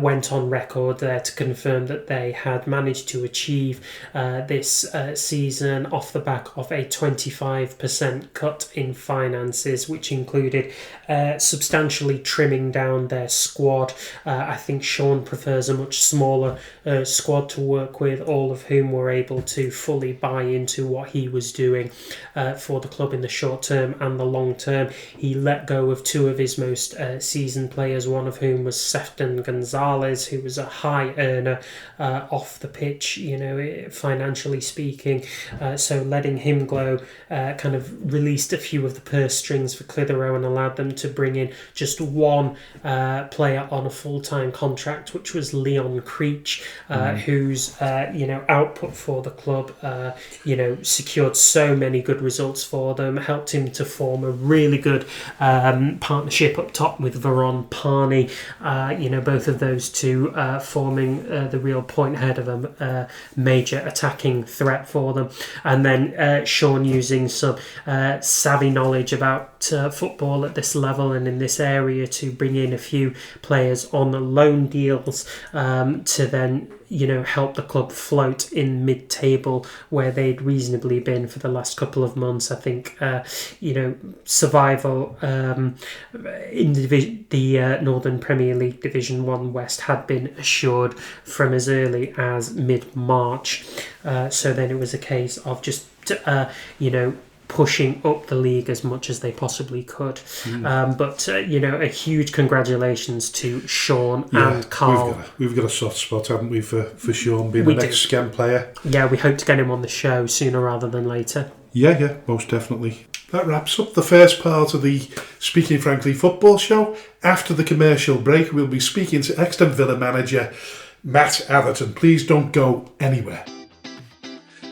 went on record there to confirm that they had managed to achieve this season off the back of a 25% cut in finances, which included substantially trimming down their squad. I think Sean prefers a much smaller squad to work with, all of whom were able to fully buy into what he was doing for the club in the short term and the long term. He let go of 2 of his most seasoned players, one of whom was Tsffs Gonzalez, who was a high earner off the pitch, financially speaking. So letting him go kind of released a few of the purse strings for Clitheroe and allowed them to bring in just one player on a full-time contract, which was Leon Creech, whose output for the club secured so many good results for them, helped him to form a really good partnership up top with Veron Parney, both of those two forming the real point head of a major attacking threat for them. And then Sean using some savvy knowledge about football at this level and in this area to bring in a few players on loan deals funds to then help the club float in mid-table where they'd reasonably been for the last couple of months. I think survival in the Northern Premier League Division 1 West had been assured from as early as mid-March. So then it was a case of just pushing up the league as much as they possibly could. But a huge congratulations to Sean and Carl. We've got a soft spot, haven't we, for Sean being the next Scam player? Yeah, we hope to get him on the show sooner rather than later. Yeah, most definitely. That wraps up the first part of the Speaking Frankly football show. After the commercial break, we'll be speaking to Euxton Villa manager Matt Atherton. Please don't go anywhere.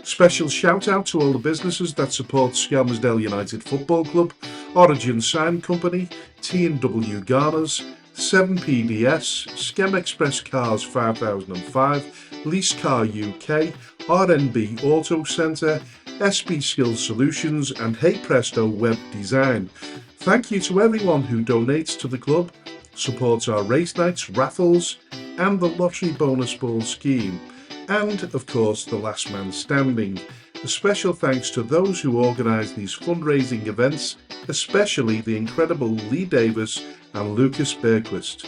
Special shout out to all the businesses that support Skelmersdale United Football Club, Origin Sign Company, T&W Garners, 7PDS, Skem Express Cars 5005, Lease Car UK, RNB Auto Centre, SB Skills Solutions and Hey Presto Web Design. Thank you to everyone who donates to the club, supports our race nights, raffles and the lottery bonus ball scheme. And, of course, the last man standing. A special thanks to those who organise these fundraising events, especially the incredible Lee Davis and Lucas Berquist.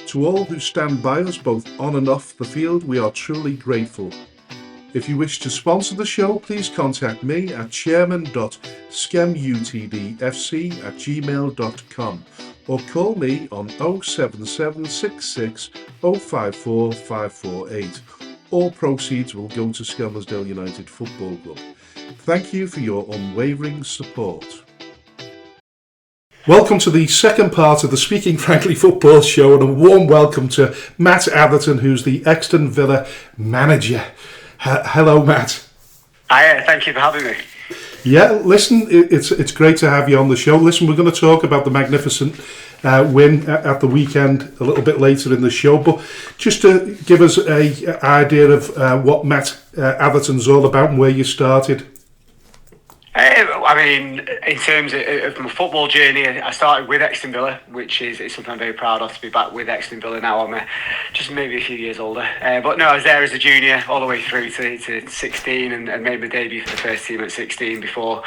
To all who stand by us both on and off the field, we are truly grateful. If you wish to sponsor the show, please contact me at chairman.skemutdfc@gmail.com or call me on 07766 054 548. All proceeds will go to Skelmersdale United Football Club. Thank you for your unwavering support. Welcome to the second part of the Speaking Frankly football show, and a warm welcome to Matt Atherton, who's the Euxton Villa manager. Hello, Matt. Hi, thank you for having me. Yeah, listen, it's great to have you on the show. Listen, we're going to talk about the magnificent win at the weekend a little bit later in the show, but just to give us an idea of what Matt Atherton's all about and where you started. In terms of my football journey, I started with Euxton Villa, which is something I'm very proud of, to be back with Euxton Villa now. I'm just maybe a few years older. But no, I was there as a junior all the way through to 16 and made my debut for the first team at 16 before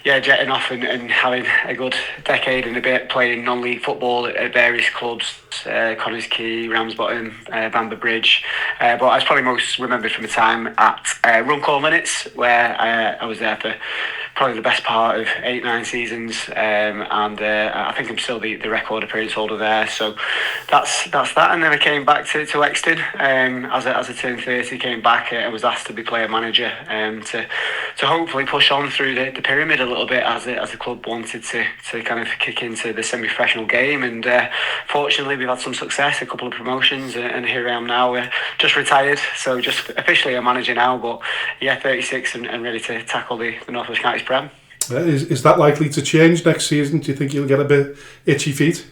jetting off and having a good decade and a bit playing non-league football at various clubs, Connors Quay, Ramsbottom, Bamber Bridge. But I was probably most remembered from the time at Runcorn Linnets, where I was there for probably the best part of 8-9 seasons, and I think I'm still the record appearance holder there. So that's that. And then I came back to Euxton as I turned 30. Came back and was asked to be player manager to hopefully push on through the pyramid a little bit as the club wanted to kind of kick into the semi-professional game. And fortunately, we've had some success, a couple of promotions, and here I am now, just retired. So just officially a manager now, but 36 and ready to tackle the North West Counties Prem. Is that likely to change next season? Do you think you'll get a bit itchy feet?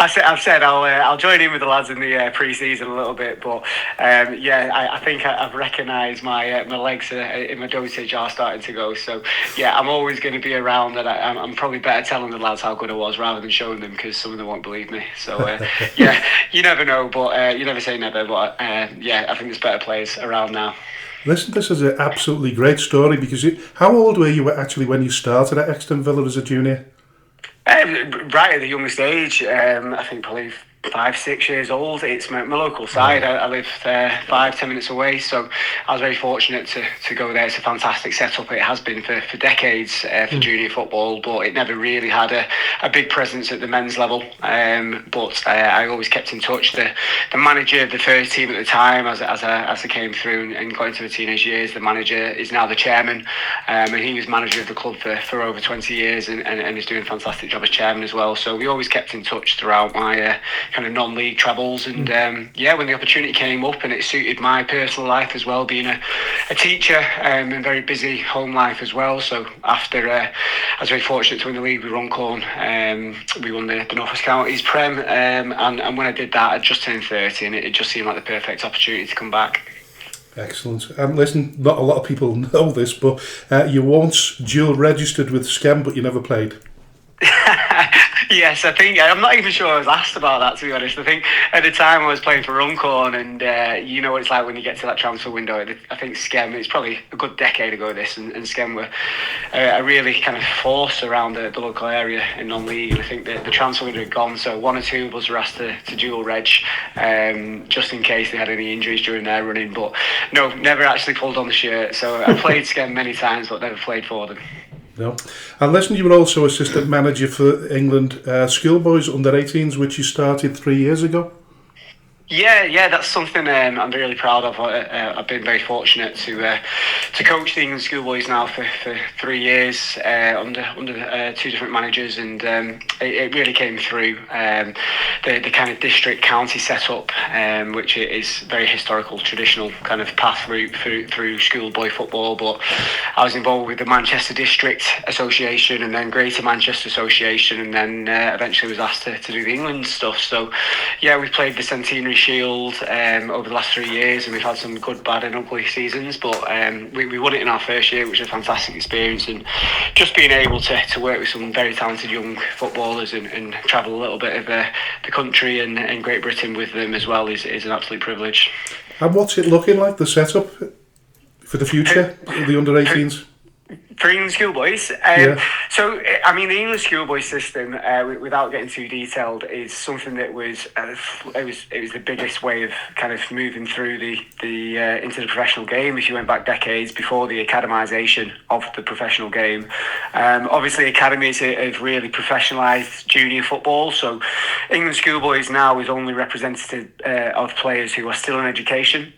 I've said I'll join in with the lads in the pre-season a little bit, but I think I've recognised my legs in my dosage are starting to go. So I'm always going to be around, and I'm probably better telling the lads how good I was rather than showing them, because some of them won't believe me. So you never know, but you never say never. But I think there's better players around now. Listen, this is an absolutely great story, because how old were you actually when you started at Euxton Villa as a junior? Right at the youngest age, I think probably 5-6 years old. It's my local side. I live 5-10 minutes away, so I was very fortunate to go there. It's a fantastic setup. It has been for decades for junior football, but it never really had a big presence at the men's level. But I always kept in touch. The manager of the first team at the time, as I came through and got into the teenage years, the manager is now the chairman, and he was manager of the club for over 20 years and is doing a fantastic job as chairman as well. So we always kept in touch throughout my kind of non-league travels, and when the opportunity came up and it suited my personal life as well, being a teacher and very busy home life as well. So after I was very fortunate to win the league with Runcorn, we won the North West Counties Prem, and when I did that, I just turned 30, and it just seemed like the perfect opportunity to come back. Excellent. Listen, not a lot of people know this, but you once dual registered with Skem, but you never played. Yes, I think I'm not even sure I was asked about that, to be honest. I think at the time I was playing for Runcorn, and you know what it's like when you get to that transfer window. I think Skem, it's probably a good decade ago this, and Skem were a really kind of force around the local area in non-league. And I think the transfer window had gone, so one or two of us were asked to dual reg, just in case they had any injuries during their running. But no, never actually pulled on the shirt. So I played Skem many times, but never played for them. No. And listen, you were also assistant manager for England schoolboys under 18s, which you started 3 years ago. Yeah, that's something I'm really proud of. I've been very fortunate to coach the England schoolboys now for 3 years under two different managers, and it really came through the kind of district county setup, which is very historical, traditional kind of path route through schoolboy football. But I was involved with the Manchester District Association and then Greater Manchester Association, and then eventually was asked to do the England stuff. So yeah, we played the Centenary Shield over the last 3 years, and we've had some good, bad and ugly seasons, but we won it in our first year, which was a fantastic experience, and just being able to work with some very talented young footballers and travel a little bit of the country and Great Britain with them as well is an absolute privilege. And what's it looking like, the setup for the future, the under 18s? For England schoolboys, Yeah. So I mean, the England schoolboy system, without getting too detailed, is something that was it was the biggest way of kind of moving through the into the professional game. If you went back decades before the academisation of the professional game, obviously academies have really professionalised junior football. So England schoolboys now is only representative of players who are still in education.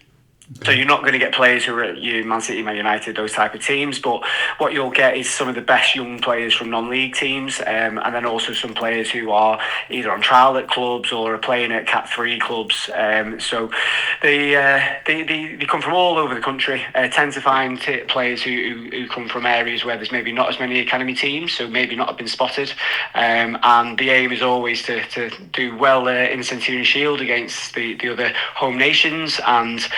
So you're not going to get players who are at Man City, Man United, those type of teams, but what you'll get is some of the best young players from non-league teams, and then also some players who are either on trial at clubs or are playing at Cat 3 clubs. So they come from all over the country. Tend to find players who come from areas where there's maybe not as many academy teams, so maybe not have been spotted. And the aim is always to do well in the Centenary Shield against the other home nations, and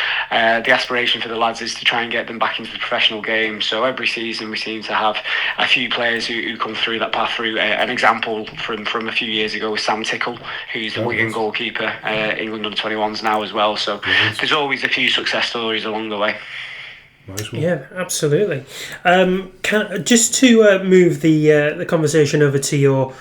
the aspiration for the lads is to try and get them back into the professional game. So every season we seem to have a few players who come through that path through. An example from a few years ago was Sam Tickle, who's the Wigan goalkeeper, England under 21s now as well. So there's always a few success stories along the way. Nice one. Yeah, absolutely. Just to move the conversation over to your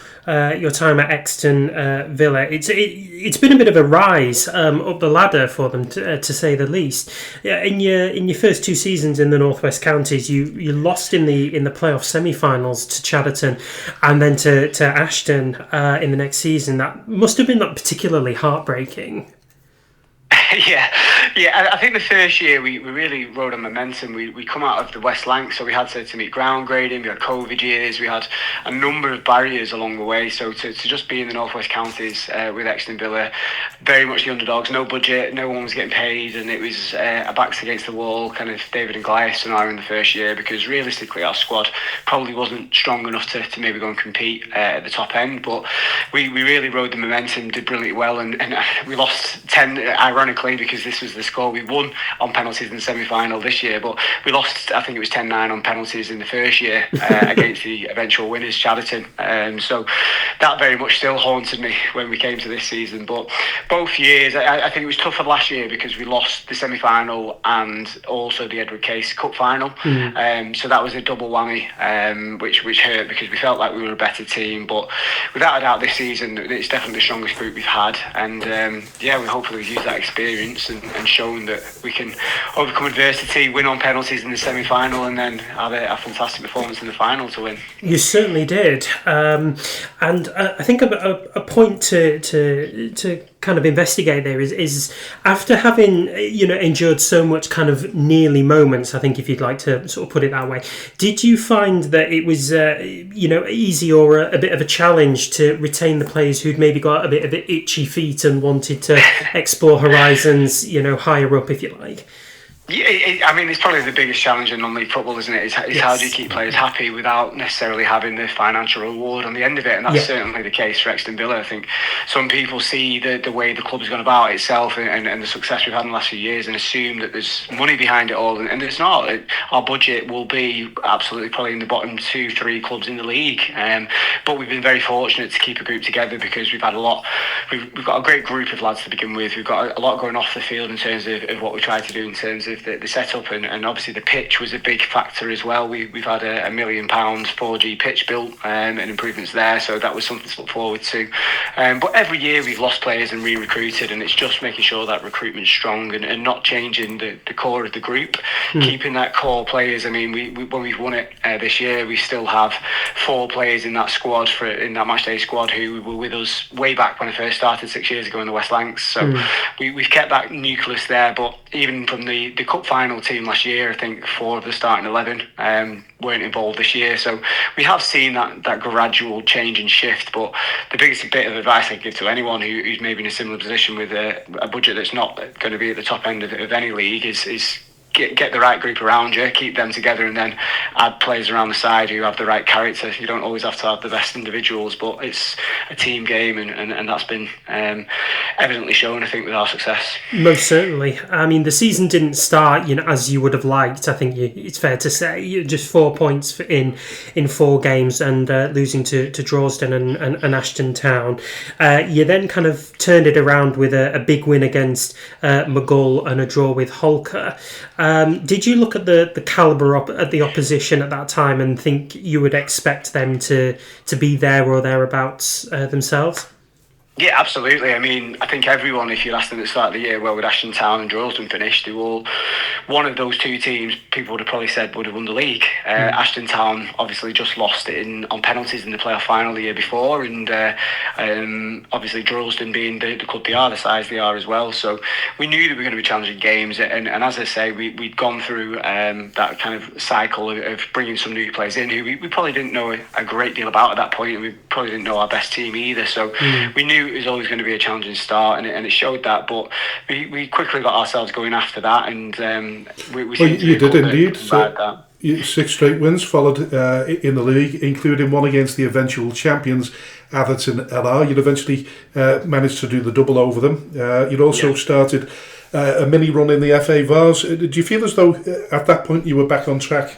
time at Euxton Villa, it's been a bit of a rise up the ladder for them, to say the least. Yeah, in your first 2 seasons in the Northwest Counties, you lost in the playoff semi-finals to Chatterton, and then to Ashton in the next season. That must have been particularly heartbreaking. Yeah. I think the first year we really rode on momentum. We come out of the West Lancs, so we had to meet ground grading. We had COVID years. We had a number of barriers along the way. So to just be in the Northwest Counties with Euxton Villa, very much the underdogs, no budget, no one was getting paid, and it was a backs against the wall kind of David and Goliath scenario in the first year, because realistically our squad probably wasn't strong enough to maybe go and compete at the top end. But we really rode the momentum, did brilliantly well, and we lost 10, ironically, because this was the score. We won on penalties in the semi-final this year, but we lost, I think it was 10-9 on penalties in the first year against the eventual winners, Chatterton. So that very much still haunted me when we came to this season. But both years, I think it was tougher last year because we lost the semi-final and also the Edward Case Cup final. So that was a double whammy, which hurt because we felt like we were a better team. But without a doubt, this season it's definitely the strongest group we've had, and we hopefully use that experience and shown that we can overcome adversity, win on penalties in the semi-final, and then have a fantastic performance in the final to win. You certainly did, and I think a point to kind of investigate there is after having endured so much kind of nearly moments, I think, if you'd like to sort of put it that way, did you find that it was easy or a bit of a challenge to retain the players who'd maybe got a bit of itchy feet and wanted to explore horizons higher up, if you like? Yeah, I mean, it's probably the biggest challenge in non-league football, isn't it? Is how do you keep players happy without necessarily having the financial reward on the end of it? And that's certainly the case for Euxton Villa. I think some people see the way the club's gone about itself and the success we've had in the last few years and assume that there's money behind it all, and there's not. Our budget will be absolutely probably in the bottom 2-3 clubs in the league, but we've been very fortunate to keep a group together because we've had a lot. We've got a great group of lads to begin with. We've got a lot going off the field in terms of what we try to do in terms of the setup, and obviously the pitch was a big factor as well. We've had a £1 million 4G pitch built and improvements there, so that was something to look forward to. But every year we've lost players and re-recruited, and it's just making sure that recruitment's strong and not changing the core of the group, keeping that core players. I mean, when we've won it this year, we still have 4 players in that squad, in that matchday squad, who were with us way back when I first started 6 years ago in the West Lancs. So we've kept that nucleus there, but even from the cup final team last year, I think 4 of the starting 11 weren't involved this year. So we have seen that gradual change and shift. But the biggest bit of advice I give to anyone who's maybe in a similar position with a budget that's not going to be at the top end of any league is get the right group around you, keep them together, and then add players around the side who have the right character. You don't always have to have the best individuals, but it's a team game, and that's been evidently shown, I think, with our success. Most certainly. I mean, the season didn't start, as you would have liked. I think it's fair to say just 4 points in 4 games, and losing to Droylsden and Ashton Town. You then kind of turned it around with a big win against Maghull and a draw with Holker. Did you look at the calibre at the opposition at that time and think you would expect them to be there or thereabouts themselves? Yeah, absolutely. I mean, I think everyone, if you asked them at the start of the year, where would Ashton Town and Droylsden finish? They were all one of those 2 teams. People would have probably said would have won the league. Ashton Town obviously just lost it on penalties in the playoff final the year before, and obviously Droylsden being the club they are, the size they are as well. So we knew that we were going to be challenging games, and as I say, we'd gone through that kind of cycle of bringing some new players in who we probably didn't know a great deal about at that point, and we probably didn't know our best team either. So we knew it was always going to be a challenging start, and it showed that. But we quickly got ourselves going after that, and we you did indeed. So 6 straight wins followed in the league, including one against the eventual champions Atherton LR. You'd eventually managed to do the double over them. You'd also started a mini run in the FA Vars. Did you feel as though at that point you were back on track?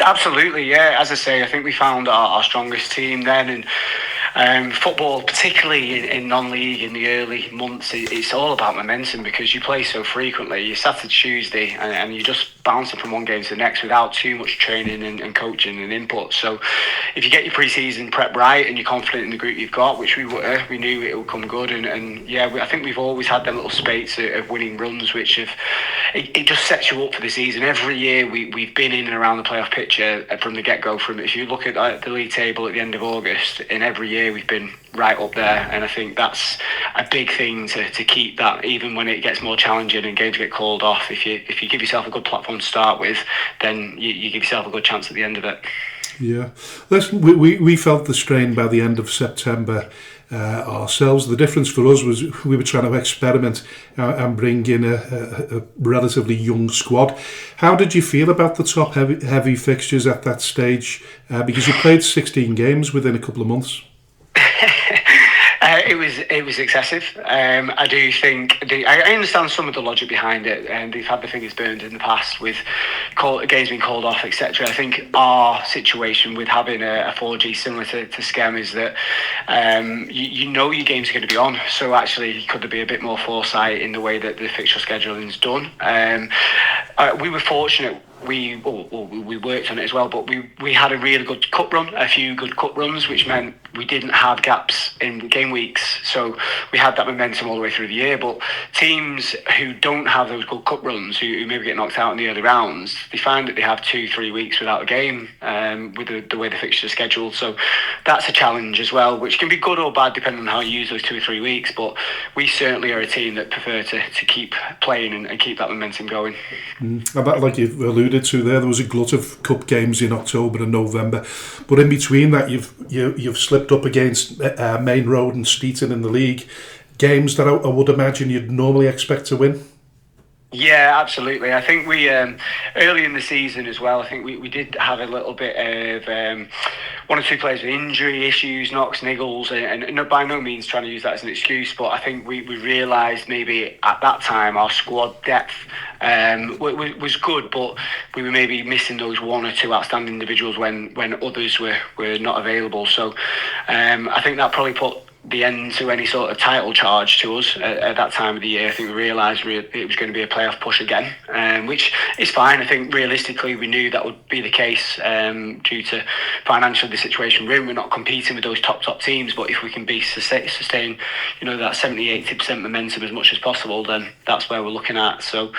Absolutely, yeah. As I say, I think we found our strongest team then, and football, particularly in non-league in the early months, it's all about momentum because you play so frequently. You Saturday, Tuesday, and you're just bouncing from one game to the next without too much training and coaching and input. So if you get your pre-season prep right and you're confident in the group you've got, which we were, we knew it would come good. And I think we've always had them little spates of winning runs, which it just sets you up for the season. Every year we've been in and around the playoff picture from the get-go. If you look at the league table at the end of August, in every year we've been right up there, and I think that's a big thing to keep that even when it gets more challenging and games get called off. If you give yourself a good platform to start with, then you give yourself a good chance at the end of it. Yeah, listen, we felt the strain by the end of September ourselves. The difference for us was we were trying to experiment and bring in a relatively young squad. How did you feel about the top heavy fixtures at that stage? Because you played 16 games within a couple of months. It was excessive. I do think I understand some of the logic behind it, and they've had the fingers burned in the past with games being called off, etc. I think our situation with having a 4G similar to Schem is that you know your games are going to be on. So actually, could there be a bit more foresight in the way that the fixture scheduling is done? We were fortunate. We worked on it as well, but we had a really good cup run, a few good cup runs, which meant we didn't have gaps in game weeks. So we had that momentum all the way through the year. But teams who don't have those good cup runs, who maybe get knocked out in the early rounds, they find that they have 2-3 weeks without a game with the way the fixture is scheduled. So that's a challenge as well, which can be good or bad depending on how you use those 2 or 3 weeks. But we certainly are a team that prefer to keep playing and keep that momentum going. Like you've alluded to there was a glut of cup games in October and November, but in between that you've slipped up against Main Road and Steeton in the league, games that I would imagine you'd normally expect to win. Yeah, absolutely. I think we early in the season as well. I think we did have a little bit of one or two players with injury issues, knocks, niggles, and by no means trying to use that as an excuse. But I think we realised maybe at that time our squad depth was good, but we were maybe missing those one or two outstanding individuals when others were not available. So I think that probably put the end to any sort of title charge to us at that time of the year. I think we realised it was going to be a playoff push again, which is fine. I think realistically we knew that would be the case due to financially the situation we're in. We're not competing with those top teams, but if we can sustain that 70-80% momentum as much as possible, then that's where we're looking at. So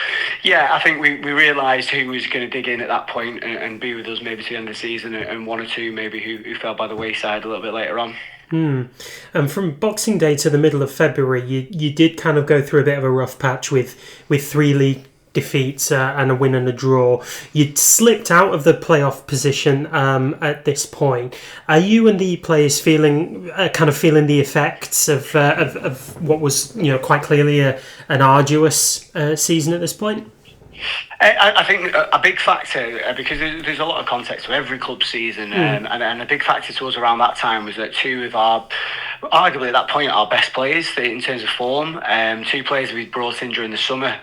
yeah, I think we realised who was going to dig in at that point and be with us maybe to the end of the season, and one or two maybe who fell by the wayside a little bit later on. And from Boxing Day to the middle of February, you did kind of go through a bit of a rough patch with 3 league defeats and a win and a draw. You'd slipped out of the playoff position at this point. Are you and the players feeling the effects of what was quite clearly an arduous season at this point? I think a big factor, because there's a lot of context to every club season, and a big factor to us around that time was that two of our, arguably at that point, our best players in terms of form, 2 players we brought in during the summer,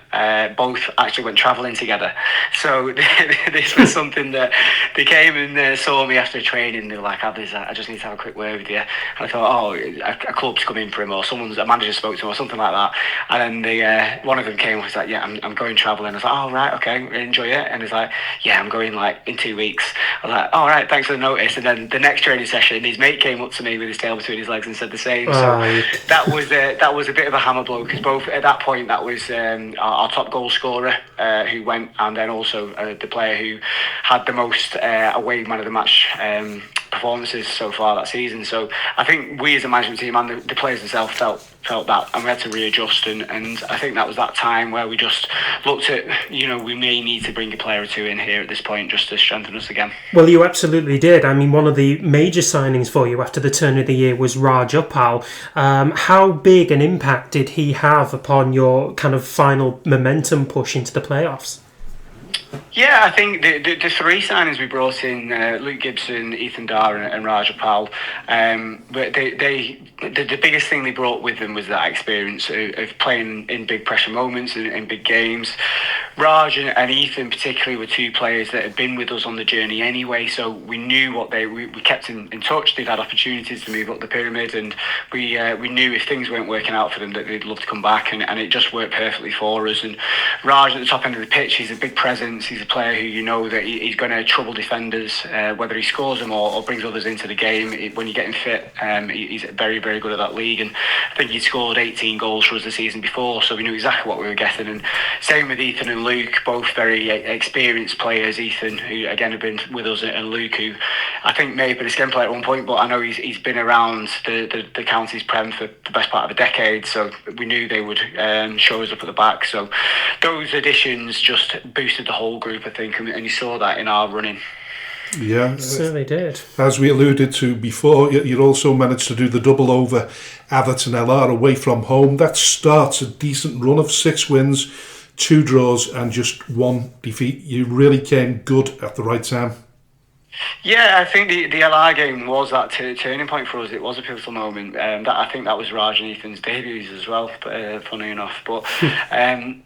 both actually went travelling together. So this was something that they came and saw me after training. They were like, I just need to have a quick word with you. And I thought, a club's come in for him, or a manager spoke to him, or something like that. And then one of them came and was like, yeah, I'm going travelling. I was like, oh, right, okay. Enjoy it. And he's like, yeah, I'm going in 2 weeks. I was like, all right, thanks for the notice. And then the next training session, his mate came up to me with his tail between his legs and said the same. So that was a bit of a hammer blow, because both at that point that was our top goal scorer who went, and then also the player who had the most away man of the match performances so far that season. So I think we as a management team and the players themselves felt that, and we had to readjust, and I think that was that time where we just looked at, we may need to bring a player or two in here at this point just to strengthen us again. Well, you absolutely did. I mean, one of the major signings for you after the turn of the year was roundup. How big an impact did he have upon your kind of final momentum push into the playoffs? Yeah, I think the 3 signings we brought in, Luke Gibson, Ethan Dar and Raja Pal, but the biggest thing they brought with them was that experience of playing in big pressure moments and in big games. Raj and Ethan particularly were 2 players that had been with us on the journey anyway, so we knew we kept in touch. They'd had opportunities to move up the pyramid, and we knew if things weren't working out for them that they'd love to come back, and it just worked perfectly for us. And Raj at the top end of the pitch, he's a big presence. He's a player who that he's going to trouble defenders, whether he scores them or brings others into the game. When you get him fit, he's very, very good at that league, and I think he scored 18 goals for us the season before, so we knew exactly what we were getting. And same with Ethan and Luke, both very experienced players. Ethan, who again have been with us, and Luke, who I think may have been a scrim player at one point, but I know he's been around the county's Prem for the best part of a decade, so we knew they would show us up at the back. So those additions just boosted the whole group, I think, and you saw that in our running. Yeah, certainly did. As we alluded to before, you also managed to do the double over Atherton LR away from home. That starts a decent run of 6 wins, 2 draws and just 1 defeat. You really came good at the right time. Yeah, I think the LR game was that turning point for us. It was a pivotal moment. I think that was Raj and Ethan's debuts as well, funny enough. But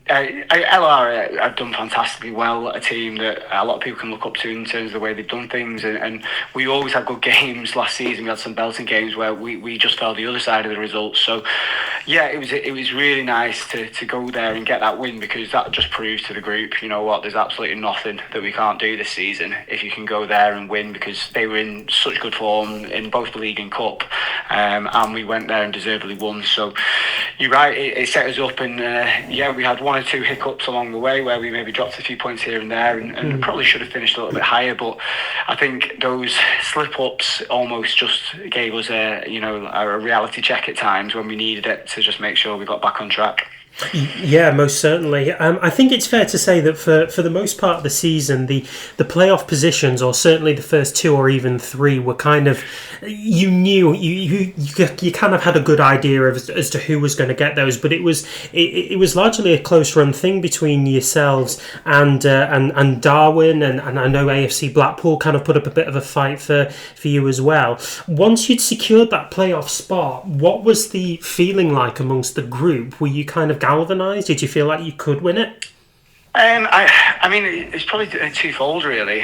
LR have done fantastically well. A team that a lot of people can look up to in terms of the way they've done things. And we always had good games. Last season we had some belting games where we just fell the other side of the results. So yeah, it was really nice to go there and get that win, because that just proves to the group, there's absolutely nothing that we can't do this season if you can go there and win, because they were in such good form in both the league and cup, and we went there and deservedly won. So you're right, it set us up, and we had 1 or 2 hiccups along the way where we maybe dropped a few points here and there, and probably should have finished a little bit higher, but I think those slip-ups almost just gave us a reality check at times when we needed it, to just make sure we got back on track. Yeah, most certainly. I think it's fair to say that for the most part of the season, the playoff positions, or certainly the first two or even three, were kind of, you knew, you kind of had a good idea of as to who was going to get those, but it was largely a close run thing between yourselves and Darwin, and I know AFC Blackpool kind of put up a bit of a fight for you as well. Once you'd secured that playoff spot, what was the feeling like amongst the group? Were you kind of galvanised? Did you feel like you could win it? I mean, it's probably twofold, really.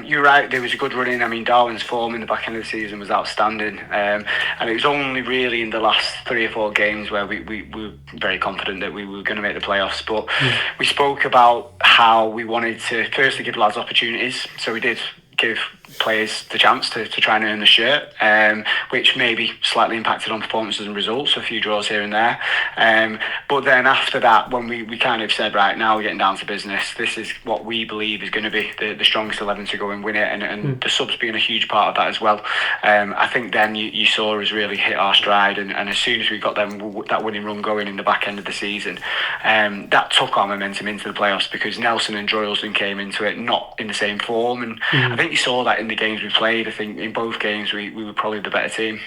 You're right, there was a good running. I mean, Darwin's form in the back end of the season was outstanding. And it was only really in the last 3 or 4 games where we were very confident that we were going to make the playoffs. But we spoke about how we wanted to firstly give lads opportunities. So we did give players the chance to try and earn the shirt, which maybe slightly impacted on performances and results, a few draws here and there. But then after that, when we kind of said, right, now we're getting down to business, this is what we believe is going to be the strongest 11 to go and win it, and the subs being a huge part of that as well. I think then you saw us really hit our stride, and as soon as we got that winning run going in the back end of the season, that took our momentum into the playoffs, because Nelson and Droylsden came into it not in the same form, and I think you saw that in the games we played. I think in both games we were probably the better team.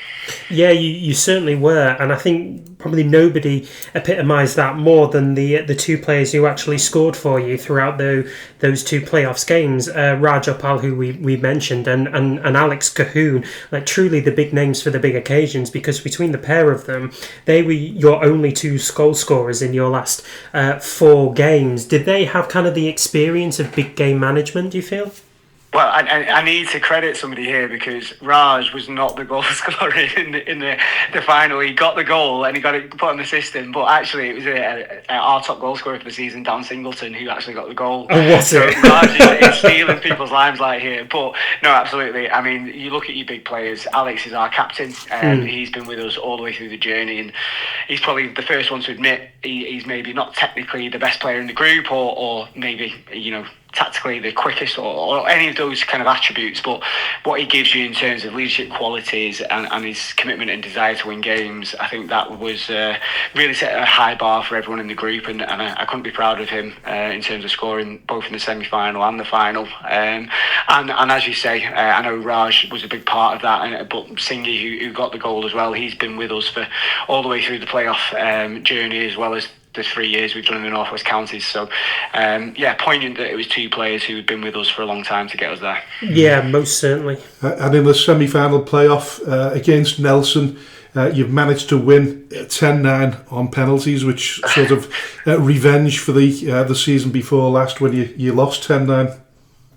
Yeah, you certainly were, and I think probably nobody epitomised that more than the two players who actually scored for you throughout those two playoffs games. Rajapal, who we mentioned, and Alex Cahoon, like truly the big names for the big occasions, because between the pair of them, they were your only two goal scorers in your last 4 games. Did they have kind of the experience of big game management, do you feel? Well, I need to credit somebody here, because Raj was not the goal scorer in the final. He got the goal and he got it put on the system, but actually it was our top goal scorer for the season, Dan Singleton, who actually got the goal. Oh, was so it? Raj is stealing people's limelight here. But no, absolutely. I mean, you look at your big players. Alex is our captain. He's been with us all the way through the journey, and he's probably the first one to admit he's maybe not technically the best player in the group, or maybe, tactically the quickest, or any of those kind of attributes, but what he gives you in terms of leadership qualities and his commitment and desire to win games, I think that was really set a high bar for everyone in the group, and I couldn't be proud of him in terms of scoring both in the semi-final and the final. And as you say, I know Raj was a big part of that, but Singy, who got the goal as well, he's been with us for all the way through the playoff journey, as well as the 3 years we've done in the North West Counties. So, poignant that it was 2 players who had been with us for a long time to get us there. Yeah, most certainly. And in the semi-final playoff against Nelson, you've managed to win 10-9 on penalties, which sort of revenge for the season before last, when you lost 10-9.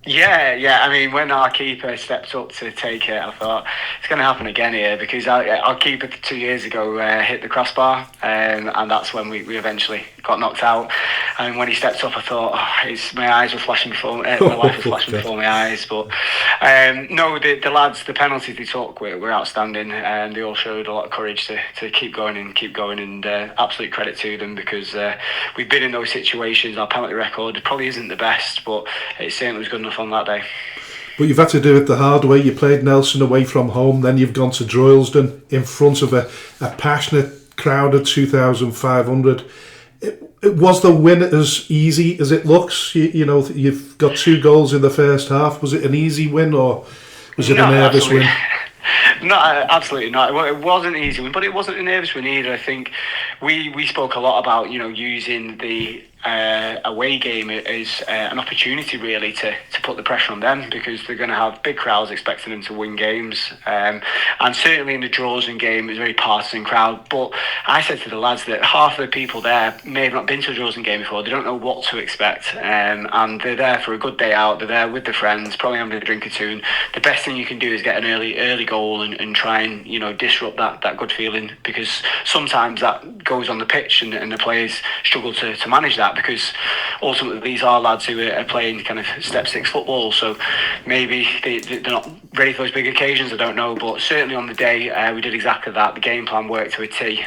Yeah. I mean, when our keeper stepped up to take it, I thought it's going to happen again here, because our keeper 2 years ago hit the crossbar, and that's when we eventually got knocked out. And when he stepped up, I thought, my eyes were flashing before my life was flashing before my eyes. But no, the lads, the penalties they took were outstanding, and they all showed a lot of courage to keep going, and absolute credit to them, because we've been in those situations. Our penalty record probably isn't the best, but it certainly was good enough on that day. But you've had to do it the hard way. You played Nelson away from home, then you've gone to Droylsden in front of a passionate crowd of 2,500. Was the win as easy as it looks? You've got 2 goals in the first half. Was it an easy win, or was it a nervous win? No, absolutely not. Well, it wasn't an easy win, but it wasn't a nervous win either. I think we spoke a lot about using the away game as an opportunity really to put the pressure on them, because they're going to have big crowds expecting them to win games, and certainly in the Droylsden game it was a very partisan crowd. But I said to the lads that half of the people there may have not been to a Droylsden game before. They don't know what to expect, and they're there for a good day out. They're there with their friends, probably having a drink or two, and the best thing you can do is get an early goal and try and disrupt that good feeling, because sometimes that goes on the pitch and the players struggle to manage that, because ultimately these are lads who are playing kind of step 6 football, so maybe they're not ready for those big occasions, I don't know. But certainly on the day we did exactly that. The game plan worked to a T.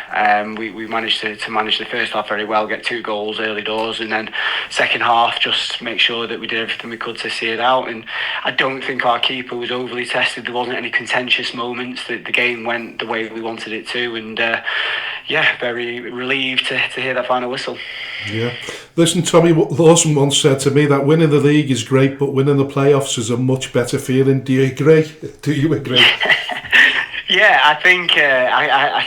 We managed to manage the first half very well, get 2 goals early doors, and then second half just make sure that we did everything we could to see it out. And I don't think our keeper was overly tested. There wasn't any contentious moments. The game went the way we wanted it to, and yeah, very relieved to hear that final whistle. Yeah. Listen, Tommy Lawson once said to me that winning the league is great, but winning the playoffs is a much better feeling. Do you agree? Do you agree? Yeah, I think I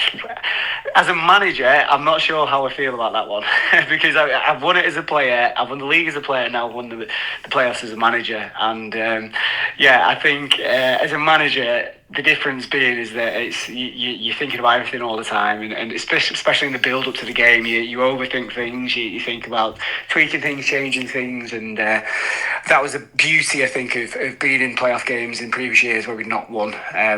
as a manager, I'm not sure how I feel about that one because I've won it as a player, I've won the league as a player, now I've won the playoffs as a manager, and I think as a manager, the difference being is that it's you're thinking about everything all the time, and especially in the build up to the game, you overthink things, you think about tweaking things, changing things, and that was the beauty, I think, of being in playoff games in previous years where we'd not won.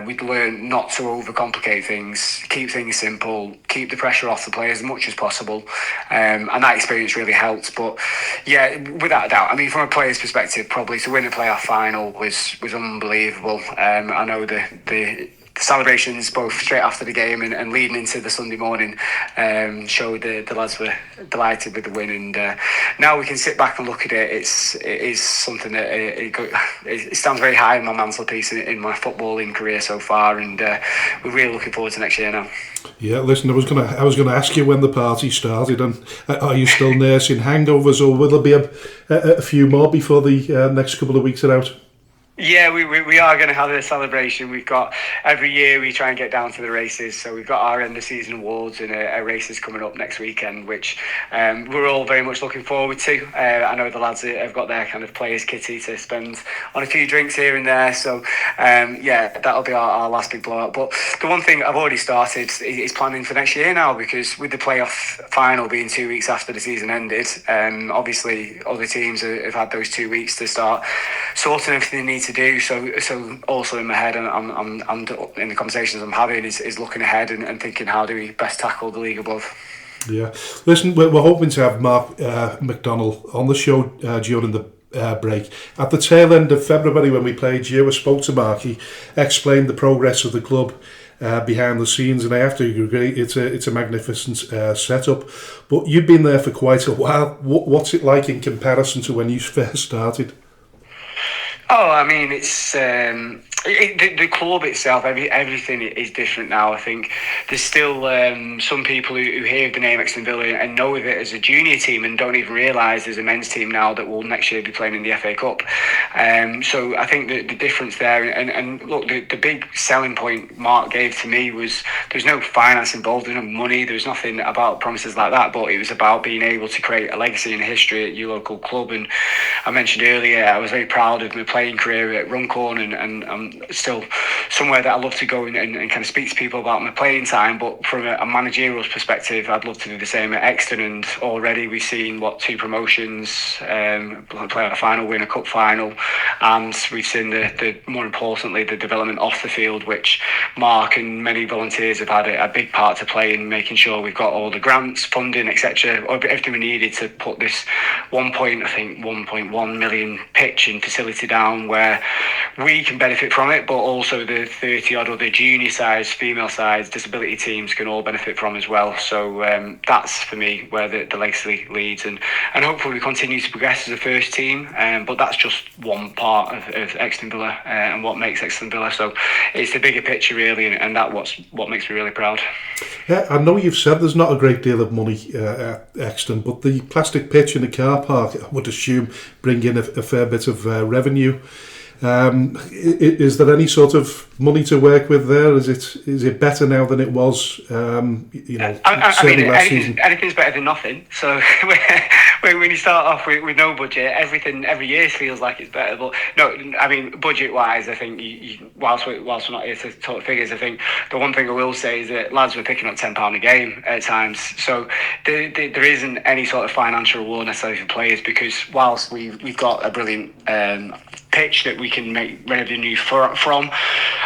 We'd learned not to overcomplicate things, keep things simple, keep the pressure off the players as much as possible, and that experience really helped. But yeah, without a doubt, I mean, from a player's perspective, probably to win a playoff final was unbelievable. I know the celebrations both straight after the game and leading into the Sunday morning showed the lads were delighted with the win, and now we can sit back and look at it. It is something that it stands very high in my mantelpiece in my footballing career so far, and we're really looking forward to next year now. Yeah, listen, I was gonna ask you when the party started, and are you still nursing hangovers, or will there be a few more before the next couple of weeks are out? Yeah, we are going to have a celebration. We've got, every year we try and get down to the races, so we've got our end of season awards and a races coming up next weekend, which we're all very much looking forward to. I know the lads have got their kind of players kitty to spend on a few drinks here and there, so that'll be our last big blowout. But the one thing I've already started is planning for next year now, because with the playoff final being 2 weeks after the season ended, obviously other teams have had those 2 weeks to start sorting everything they need to do. So also in my head, and I'm in the conversations I'm having, is looking ahead and thinking, how do we best tackle the league above. Yeah, listen, we're hoping to have Mark McDonnell on the show during the break. At the tail end of February, when we played you, I spoke to Mark. He explained the progress of the club behind the scenes, and I have to agree, it's a magnificent setup. But you've been there for quite a while. What's it like in comparison to when you first started? Oh, I mean, it's the club itself. Everything is different now. I think there's still some people who hear the name Euxton Villa and know of it as a junior team and don't even realise there's a men's team now that will next year be playing in the FA Cup. So I think the difference there, and look, the big selling point Mark gave to me was there's no finance involved, there's no money, there's nothing about promises like that, but it was about being able to create a legacy and a history at your local club. And I mentioned earlier, I was very proud of my playing career at Runcorn, and I'm still somewhere that I love to go and kind of speak to people about my playing time. But from a managerial perspective, I'd love to do the same at Euxton, and already we've seen 2 promotions, play a final, win a cup final, and we've seen the more importantly the development off the field, which Mark and many volunteers have had a big part to play in making sure we've got all the grants, funding, etc., everything we needed to put this 1.1 million pitch and facility down, where we can benefit from it, but also the 30 odd other junior sides, female sides, disability teams can all benefit from as well. So that's for me where the legacy leads, and hopefully we continue to progress as a first team, but that's just one part of Euxton Villa and what makes Euxton Villa. So it's the bigger picture really, and that's what makes me really proud. Yeah, I know you've said there's not a great deal of money at Euxton, but the plastic pitch in the car park, I would assume, bring in a fair bit of revenue. Is there any sort of money to work with there? Is it better now than it was? I mean, anything's better than nothing. So when you start off with no budget, everything every year feels like it's better. But no, I mean, budget-wise, I think whilst we're not here to talk figures, I think the one thing I will say is that lads were picking up £10 a game at times. So there isn't any sort of financial reward necessarily for players, because whilst we've got a brilliant pitch that we can make revenue from,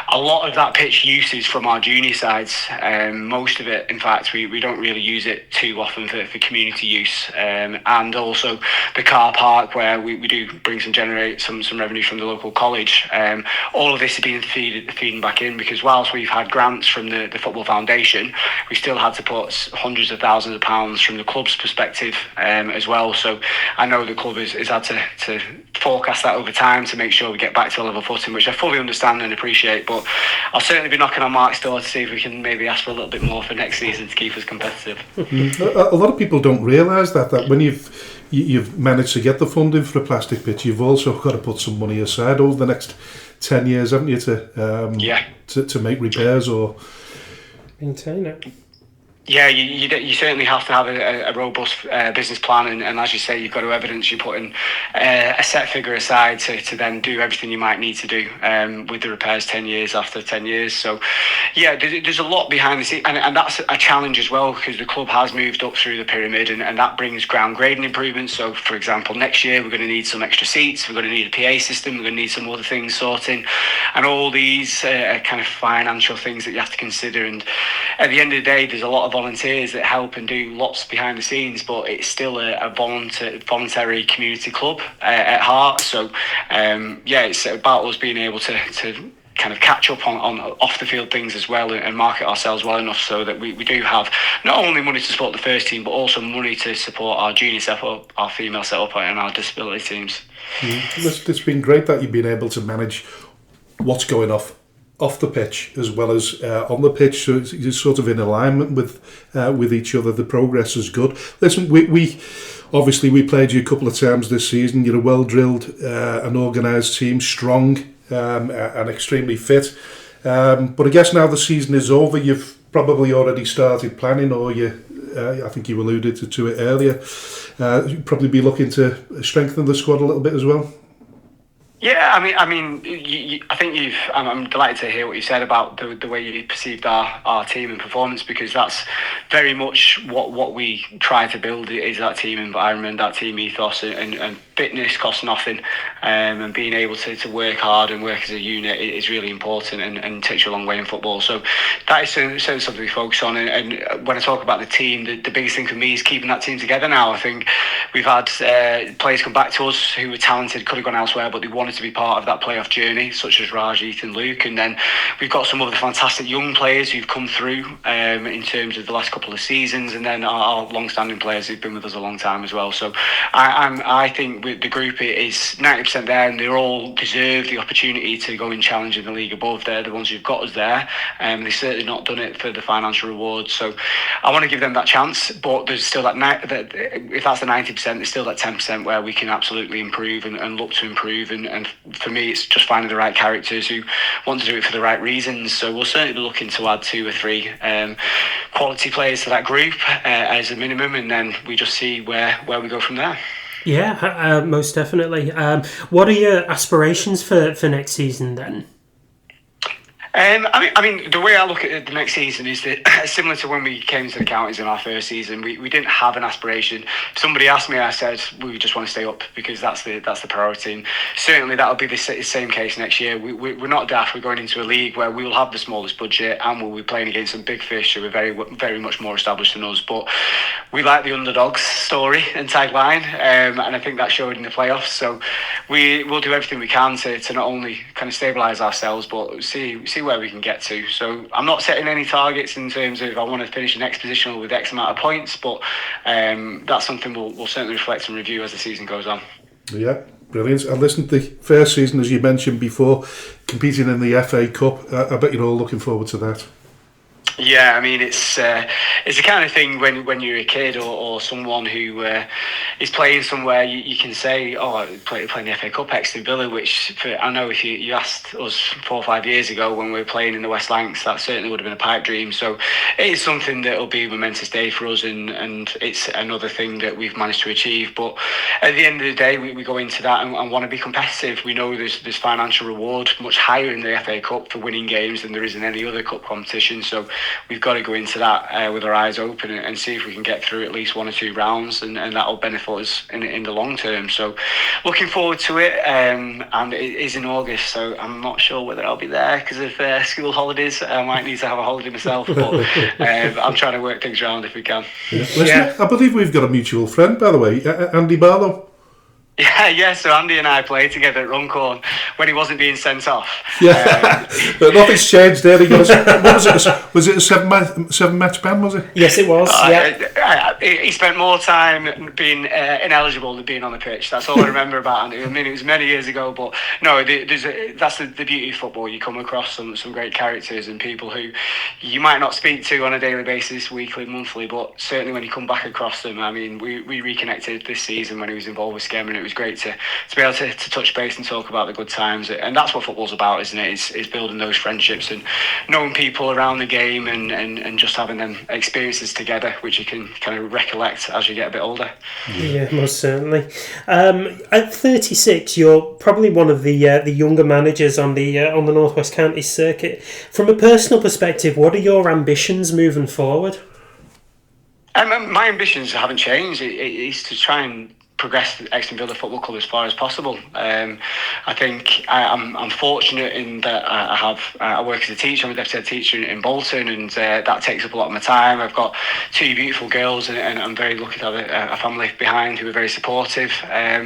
a lot of that pitch usage from our junior sides. Most of it, in fact, we don't really use it too often for community use, and also the car park, where we do generate some revenue from the local college. All of this is being feeding back in, because whilst we've had grants from the Football Foundation, we still had to put hundreds of thousands of pounds from the club's perspective as well. So I know the club has had to forecast that over time to make sure we get back to a level footing, which I fully understand and appreciate. But I'll certainly be knocking on Mark's door to see if we can maybe ask for a little bit more for next season to keep us competitive. A lot of people don't realise that when you've managed to get the funding for a plastic pitch, you've also got to put some money aside over the next 10 years, haven't you, to make repairs or maintain it. Yeah, you certainly have to have a robust business plan, and as you say, you've got to evidence you're putting a set figure aside to then do everything you might need to do with the repairs 10 years after 10 years. So, yeah, there's a lot behind the scenes, and that's a challenge as well, because the club has moved up through the pyramid, and that brings ground grading improvements. So, for example, next year we're going to need some extra seats, we're going to need a PA system, we're going to need some other things sorting, and all these kind of financial things that you have to consider. And at the end of the day, there's a lot of volunteers that help and do lots behind the scenes, but it's still a voluntary community club at heart. So it's about us being able to kind of catch up on off the field things as well, and market ourselves well enough so that we do have not only money to support the first team, but also money to support our junior setup, our female setup, and our disability teams. It's been great that you've been able to manage what's going off the pitch as well as on the pitch, so it's sort of in alignment with each other. The progress is good. Listen, we obviously we played you a couple of times this season. You're a well drilled and organised team, strong and extremely fit. But I guess now the season is over, you've probably already started planning, or I think you alluded to it earlier. You'd probably be looking to strengthen the squad a little bit as well. Yeah, I mean, I think I'm delighted to hear what you said about the way you perceived our team and performance, because that's very much what we try to build, is that team environment, that team ethos, and fitness costs nothing, and being able to work hard and work as a unit is really important and takes you a long way in football. So that is certainly something we focus on. And when I talk about the team, the biggest thing for me is keeping that team together now. I think we've had players come back to us who were talented, could have gone elsewhere, but they wanted to be part of that playoff journey, such as Raj, Ethan, Luke. And then we've got some other fantastic young players who've come through in terms of the last couple of seasons, and then our long-standing players who've been with us a long time as well. So I think with the group, it is 90% there, and they all deserve the opportunity to go and challenge in the league above. They're the ones who've got us there, and they've certainly not done it for the financial rewards. So I want to give them that chance, but there's still that if that's the 90%, there's still that 10% where we can absolutely improve and look to improve. And for me, it's just finding the right characters who want to do it for the right reasons. So we'll certainly be looking to add 2 or 3 quality players to that group as a minimum, and then we just see where we go from there. Yeah, most definitely. What are your aspirations for next season then? I mean, the way I look at the next season is that similar to when we came to the counties in our first season, we didn't have an aspiration. If somebody asked me, I said we just want to stay up, because that's the priority. And certainly that'll be the same case next year. We're not daft. We're going into a league where we will have the smallest budget, and we'll be playing against some big fish who are very, very much more established than us. But we like the underdogs story and tagline, and I think that showed in the playoffs. So we'll do everything we can to not only kind of stabilise ourselves, but see where we can get to. So I'm not setting any targets in terms of I want to finish the next position with X amount of points, but that's something we'll certainly reflect and review as the season goes on. Yeah, brilliant. And listen, the first season, as you mentioned before, competing in the FA Cup, I bet you're all looking forward to that. Yeah, I mean, it's the kind of thing when you're a kid or someone who is playing somewhere, you can say, oh, playing the FA Cup, Euxton Villa, which I know if you asked us 4 or 5 years ago when we were playing in the West Lancs, that certainly would have been a pipe dream. So it is something that will be a momentous day for us, and it's another thing that we've managed to achieve. But at the end of the day, we go into that and want to be competitive. We know there's financial reward much higher in the FA Cup for winning games than there is in any other cup competition. So we've got to go into that with our eyes open and see if we can get through at least 1 or 2 rounds, and that will benefit us in the long term. So looking forward to it, and it is in August, so I'm not sure whether I'll be there because of school holidays. I might need to have a holiday myself, but I'm trying to work things around if we can. Listen, I believe we've got a mutual friend, by the way, Andy Barlow. Yeah. So Andy and I played together at Runcorn when he wasn't being sent off. Yeah, but nothing's changed there. What was it? Was it a seven match ban? Was it? Yes, it was. He spent more time being ineligible than being on the pitch. That's all I remember about Andy. I mean, it was many years ago, but no, that's the beauty of football. You come across some great characters and people who you might not speak to on a daily basis, weekly, monthly, but certainly when you come back across them. I mean, we reconnected this season when he was involved with Skem, and it was great to be able to touch base and talk about the good times. And that's what football's about, isn't it? It's building those friendships and knowing people around the game and just having them experiences together, which you can kind of recollect as you get a bit older. Yeah, most certainly. At 36, you're probably one of the younger managers on the North West Counties circuit. From a personal perspective, what are your ambitions moving forward? My ambitions haven't changed. It is to try and progress the Euxton Villa Football Club as far as possible. I think I'm fortunate in that I work as a teacher. I'm a deputy head teacher in Bolton, and that takes up a lot of my time. I've got two beautiful girls, and I'm very lucky to have a family behind who are very supportive.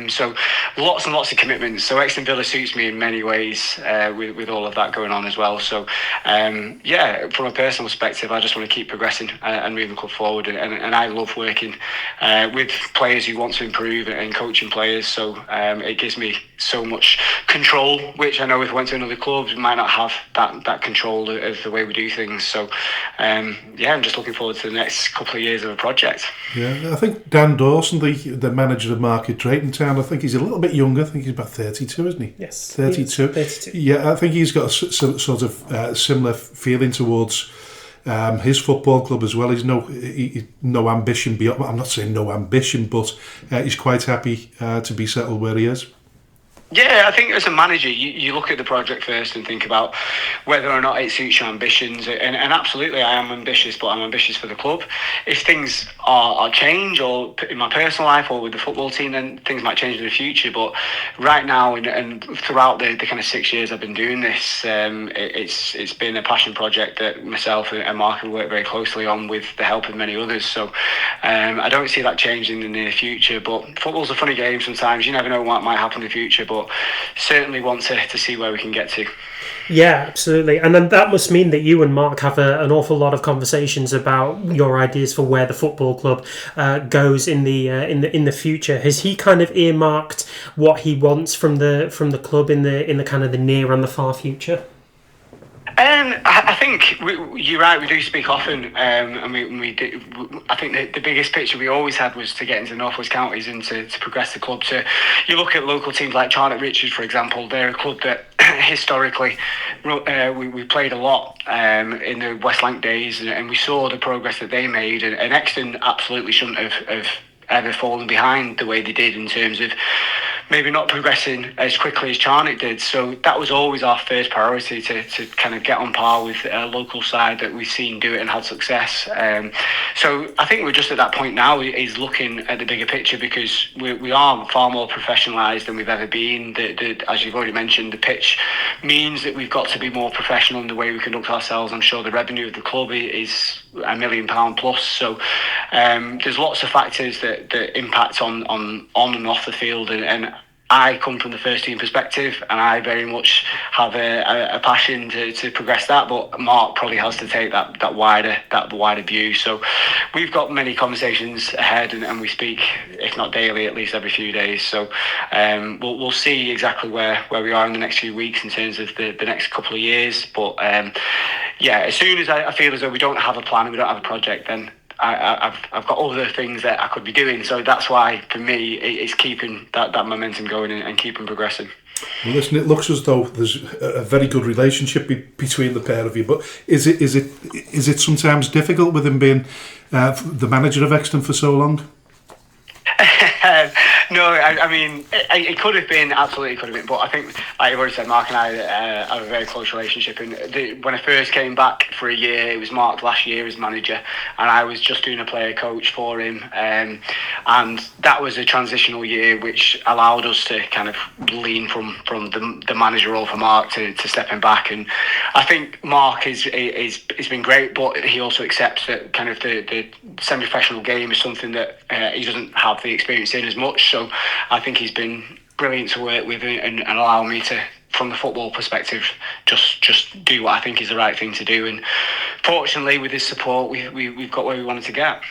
So lots and lots of commitments. So Euxton Villa suits me in many ways with all of that going on as well. So from a personal perspective, I just want to keep progressing and moving the club forward. And I love working with players who want to improve and coaching players, so it gives me so much control, which I know if I went to another club we might not have that control of the way we do things. So I'm just looking forward to the next couple of years of a project. Yeah, I think Dan Dawson, the manager of Market Drayton Town, I think he's a little bit younger. I think he's about 32, isn't he? Yes, 32. 32. Yeah, I think he's got a sort of similar feeling towards his football club as well. He's no ambition beyond. I'm not saying no ambition, but he's quite happy to be settled where he is. Yeah, I think as a manager, you look at the project first and think about whether or not it suits your ambitions. And absolutely, I am ambitious, but I'm ambitious for the club. If things are change, or in my personal life, or with the football team, then things might change in the future. But right now, and throughout the kind of 6 years I've been doing this, it's been a passion project that myself and Mark have worked very closely on with the help of many others. So I don't see that changing in the near future. But football's a funny game sometimes. You never know what might happen in the future. But certainly want to see where we can get to. Yeah, absolutely. And then that must mean that you and Mark have an awful lot of conversations about your ideas for where the football club goes in the future. Has he kind of earmarked what he wants from the club in the kind of the near and the far future? I think you're right. We do speak often, and we do. I think the biggest picture we always had was to get into the North West Counties and to progress the club. You look at local teams like Charnock Richards, for example. They're a club that historically we played a lot in the West Lanc days, and we saw the progress that they made. And Euxton absolutely shouldn't have ever fallen behind the way they did in terms of maybe not progressing as quickly as Charnock did. So that was always our first priority, to kind of get on par with a local side that we've seen do it and had success. So I think we're just at that point now, is looking at the bigger picture, because we are far more professionalised than we've ever been. As you've already mentioned, the pitch means that we've got to be more professional in the way we conduct ourselves. I'm sure the revenue of the club is £1 million plus. So there's lots of factors that impact on and off the field, and I come from the first team perspective, and I very much have a passion to progress that. But Mark probably has to take that wider view. So we've got many conversations ahead, and we speak, if not daily, at least every few days. So we'll see exactly where we are in the next few weeks in terms of the next couple of years. But as soon as I feel as though we don't have a plan and we don't have a project, then I've got other things that I could be doing. So that's why, for me, it's keeping that momentum going and keeping progressing. Well, listen, it looks as though there's a very good relationship between the pair of you. But is it sometimes difficult with him being the manager of Euxton for so long? No, I mean, it could have been, absolutely could have been, but I think, like you've already said, Mark and I have a very close relationship, and when I first came back for a year, it was Mark last year as manager, and I was just doing a player coach for him, and that was a transitional year which allowed us to kind of lean from the manager role for Mark to stepping back. And I think Mark has been great, but he also accepts that kind of the semi-professional game is something that he doesn't have the experience in as much. So So I think he's been brilliant to work with and allow me to, from the football perspective, just do what I think is the right thing to do. And fortunately, with his support, we've got where we wanted to get.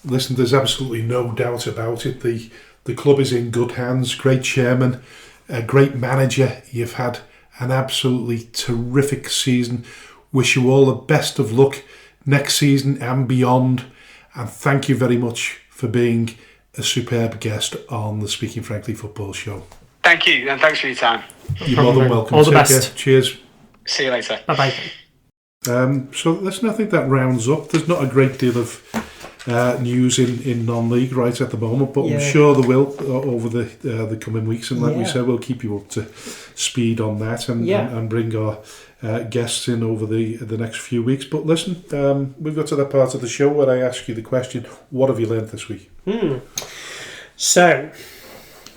Listen, there's absolutely no doubt about it. The club is in good hands. Great chairman, a great manager. You've had an absolutely terrific season. Wish you all the best of luck next season and beyond. And thank you very much for being a superb guest on the Speaking Frankly Football Show. Thank you, and thanks for your time. You're more than welcome. All the best. Care. Cheers. See you later. Bye-bye. So listen, I think that rounds up. There's not a great deal of news in non-league right at the moment, but I'm sure there will over the coming weeks. And like we said, we'll keep you up to speed on that and bring our guests in over the next few weeks. But listen, we've got to that part of the show where I ask you the question: what have you learned this week? So,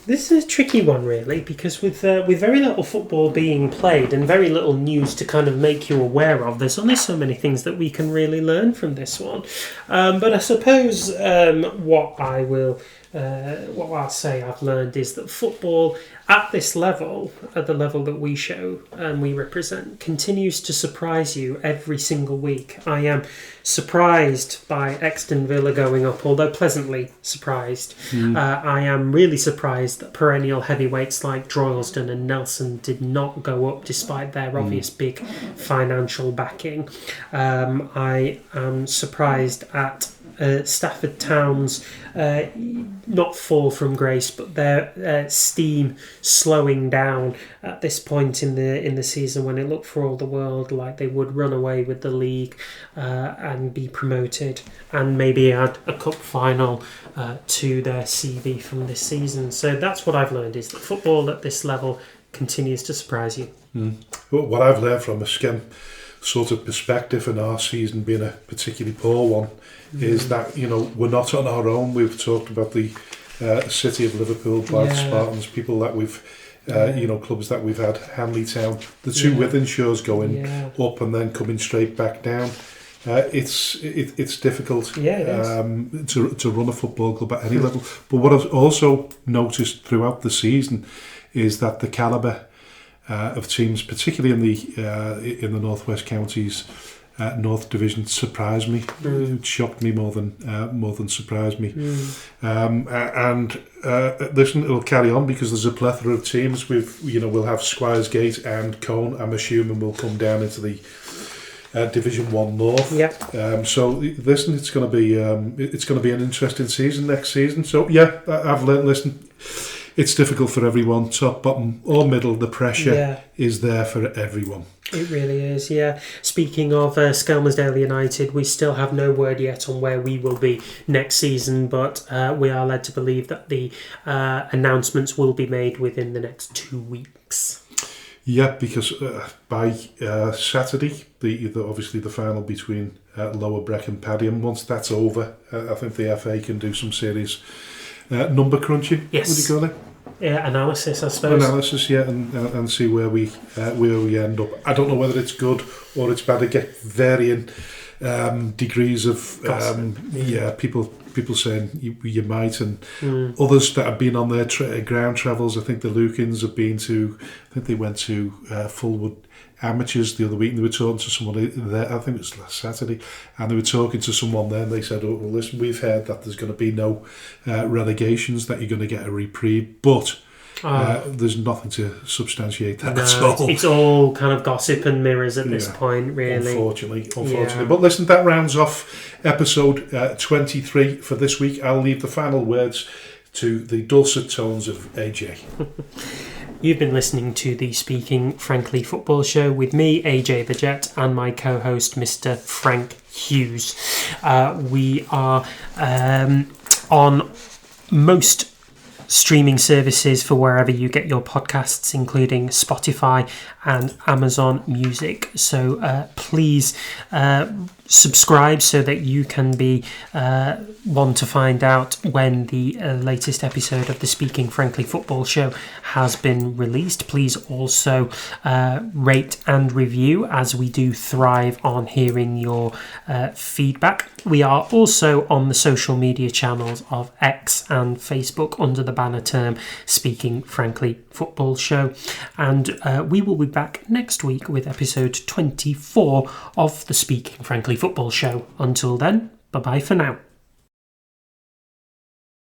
this is a tricky one, really, because with very little football being played and very little news to kind of make you aware of, there's only so many things that we can really learn from this one. But I suppose what I'll say I've learned is that football at this level, at the level that we show and we represent, continues to surprise you every single week. I am surprised by Euxton Villa going up, although pleasantly surprised. I am really surprised that perennial heavyweights like Droylsden and Nelson did not go up despite their obvious big financial backing. I am surprised at Stafford Town's not fall from grace, but their steam slowing down at this point in the season, when it looked for all the world like they would run away with the league and be promoted and maybe add a cup final to their CV from this season. So that's what I've learned, is that football at this level continues to surprise you. Well, what I've learned from a skim sort of perspective, and our season being a particularly poor one, is that, you know, we're not on our own. We've talked about the city of Liverpool, Blythe Spartans, people that we've clubs that we've had, Hanley Town, the two Withenshaws going up and then coming straight back down. It's difficult to run a football club at any level. But what I've also noticed throughout the season is that the calibre of teams, particularly in the Northwest Counties North Division, surprised me. It shocked me more than surprised me. Listen, it'll carry on because there's a plethora of teams. We'll have Squiresgate and Cone, I'm assuming, will come down into the Division 1 North. So listen, it's going to be an interesting season next season. So I've learned. Listen, it's difficult for everyone, top, bottom or middle. The pressure is there for everyone. It really is, yeah. Speaking of Skelmersdale United, we still have no word yet on where we will be next season, but we are led to believe that the announcements will be made within the next 2 weeks. Yeah, because by Saturday, obviously the final between Lower Breck and Paddy, and once that's over, I think the FA can do some serious number crunching. Yes. Would you call it? Analysis, I suppose. Analysis, and see where we end up. I don't know whether it's good or it's bad to get varying degrees of people saying you might, and others that have been on their ground travels. I think the Lukins have been to. I think they went to Fulwood Amateurs the other week, and they were talking to someone there. I think it was last Saturday, and they were talking to someone there, and they said, "Oh, well, listen, we've heard that there's going to be no relegations, that you're going to get a reprieve, but." There's nothing to substantiate that at all. It's all kind of gossip and mirrors at this point, really. Unfortunately. But listen, that rounds off episode 23 for this week. I'll leave the final words to the dulcet tones of AJ. You've been listening to the Speaking Frankly Football Show with me, AJ the Jet, and my co-host, Mr. Frank Hughes. We are on most streaming services for wherever you get your podcasts, including Spotify and Amazon Music. So please subscribe so that you can be one to find out when the latest episode of the Speaking Frankly Football Show has been released. Please also rate and review, as we do thrive on hearing your feedback. We are also on the social media channels of X and Facebook under the banner term Speaking Frankly Football Show, and we will be back next week with episode 24 of the Speaking Frankly Football Show. Until then, bye bye for now.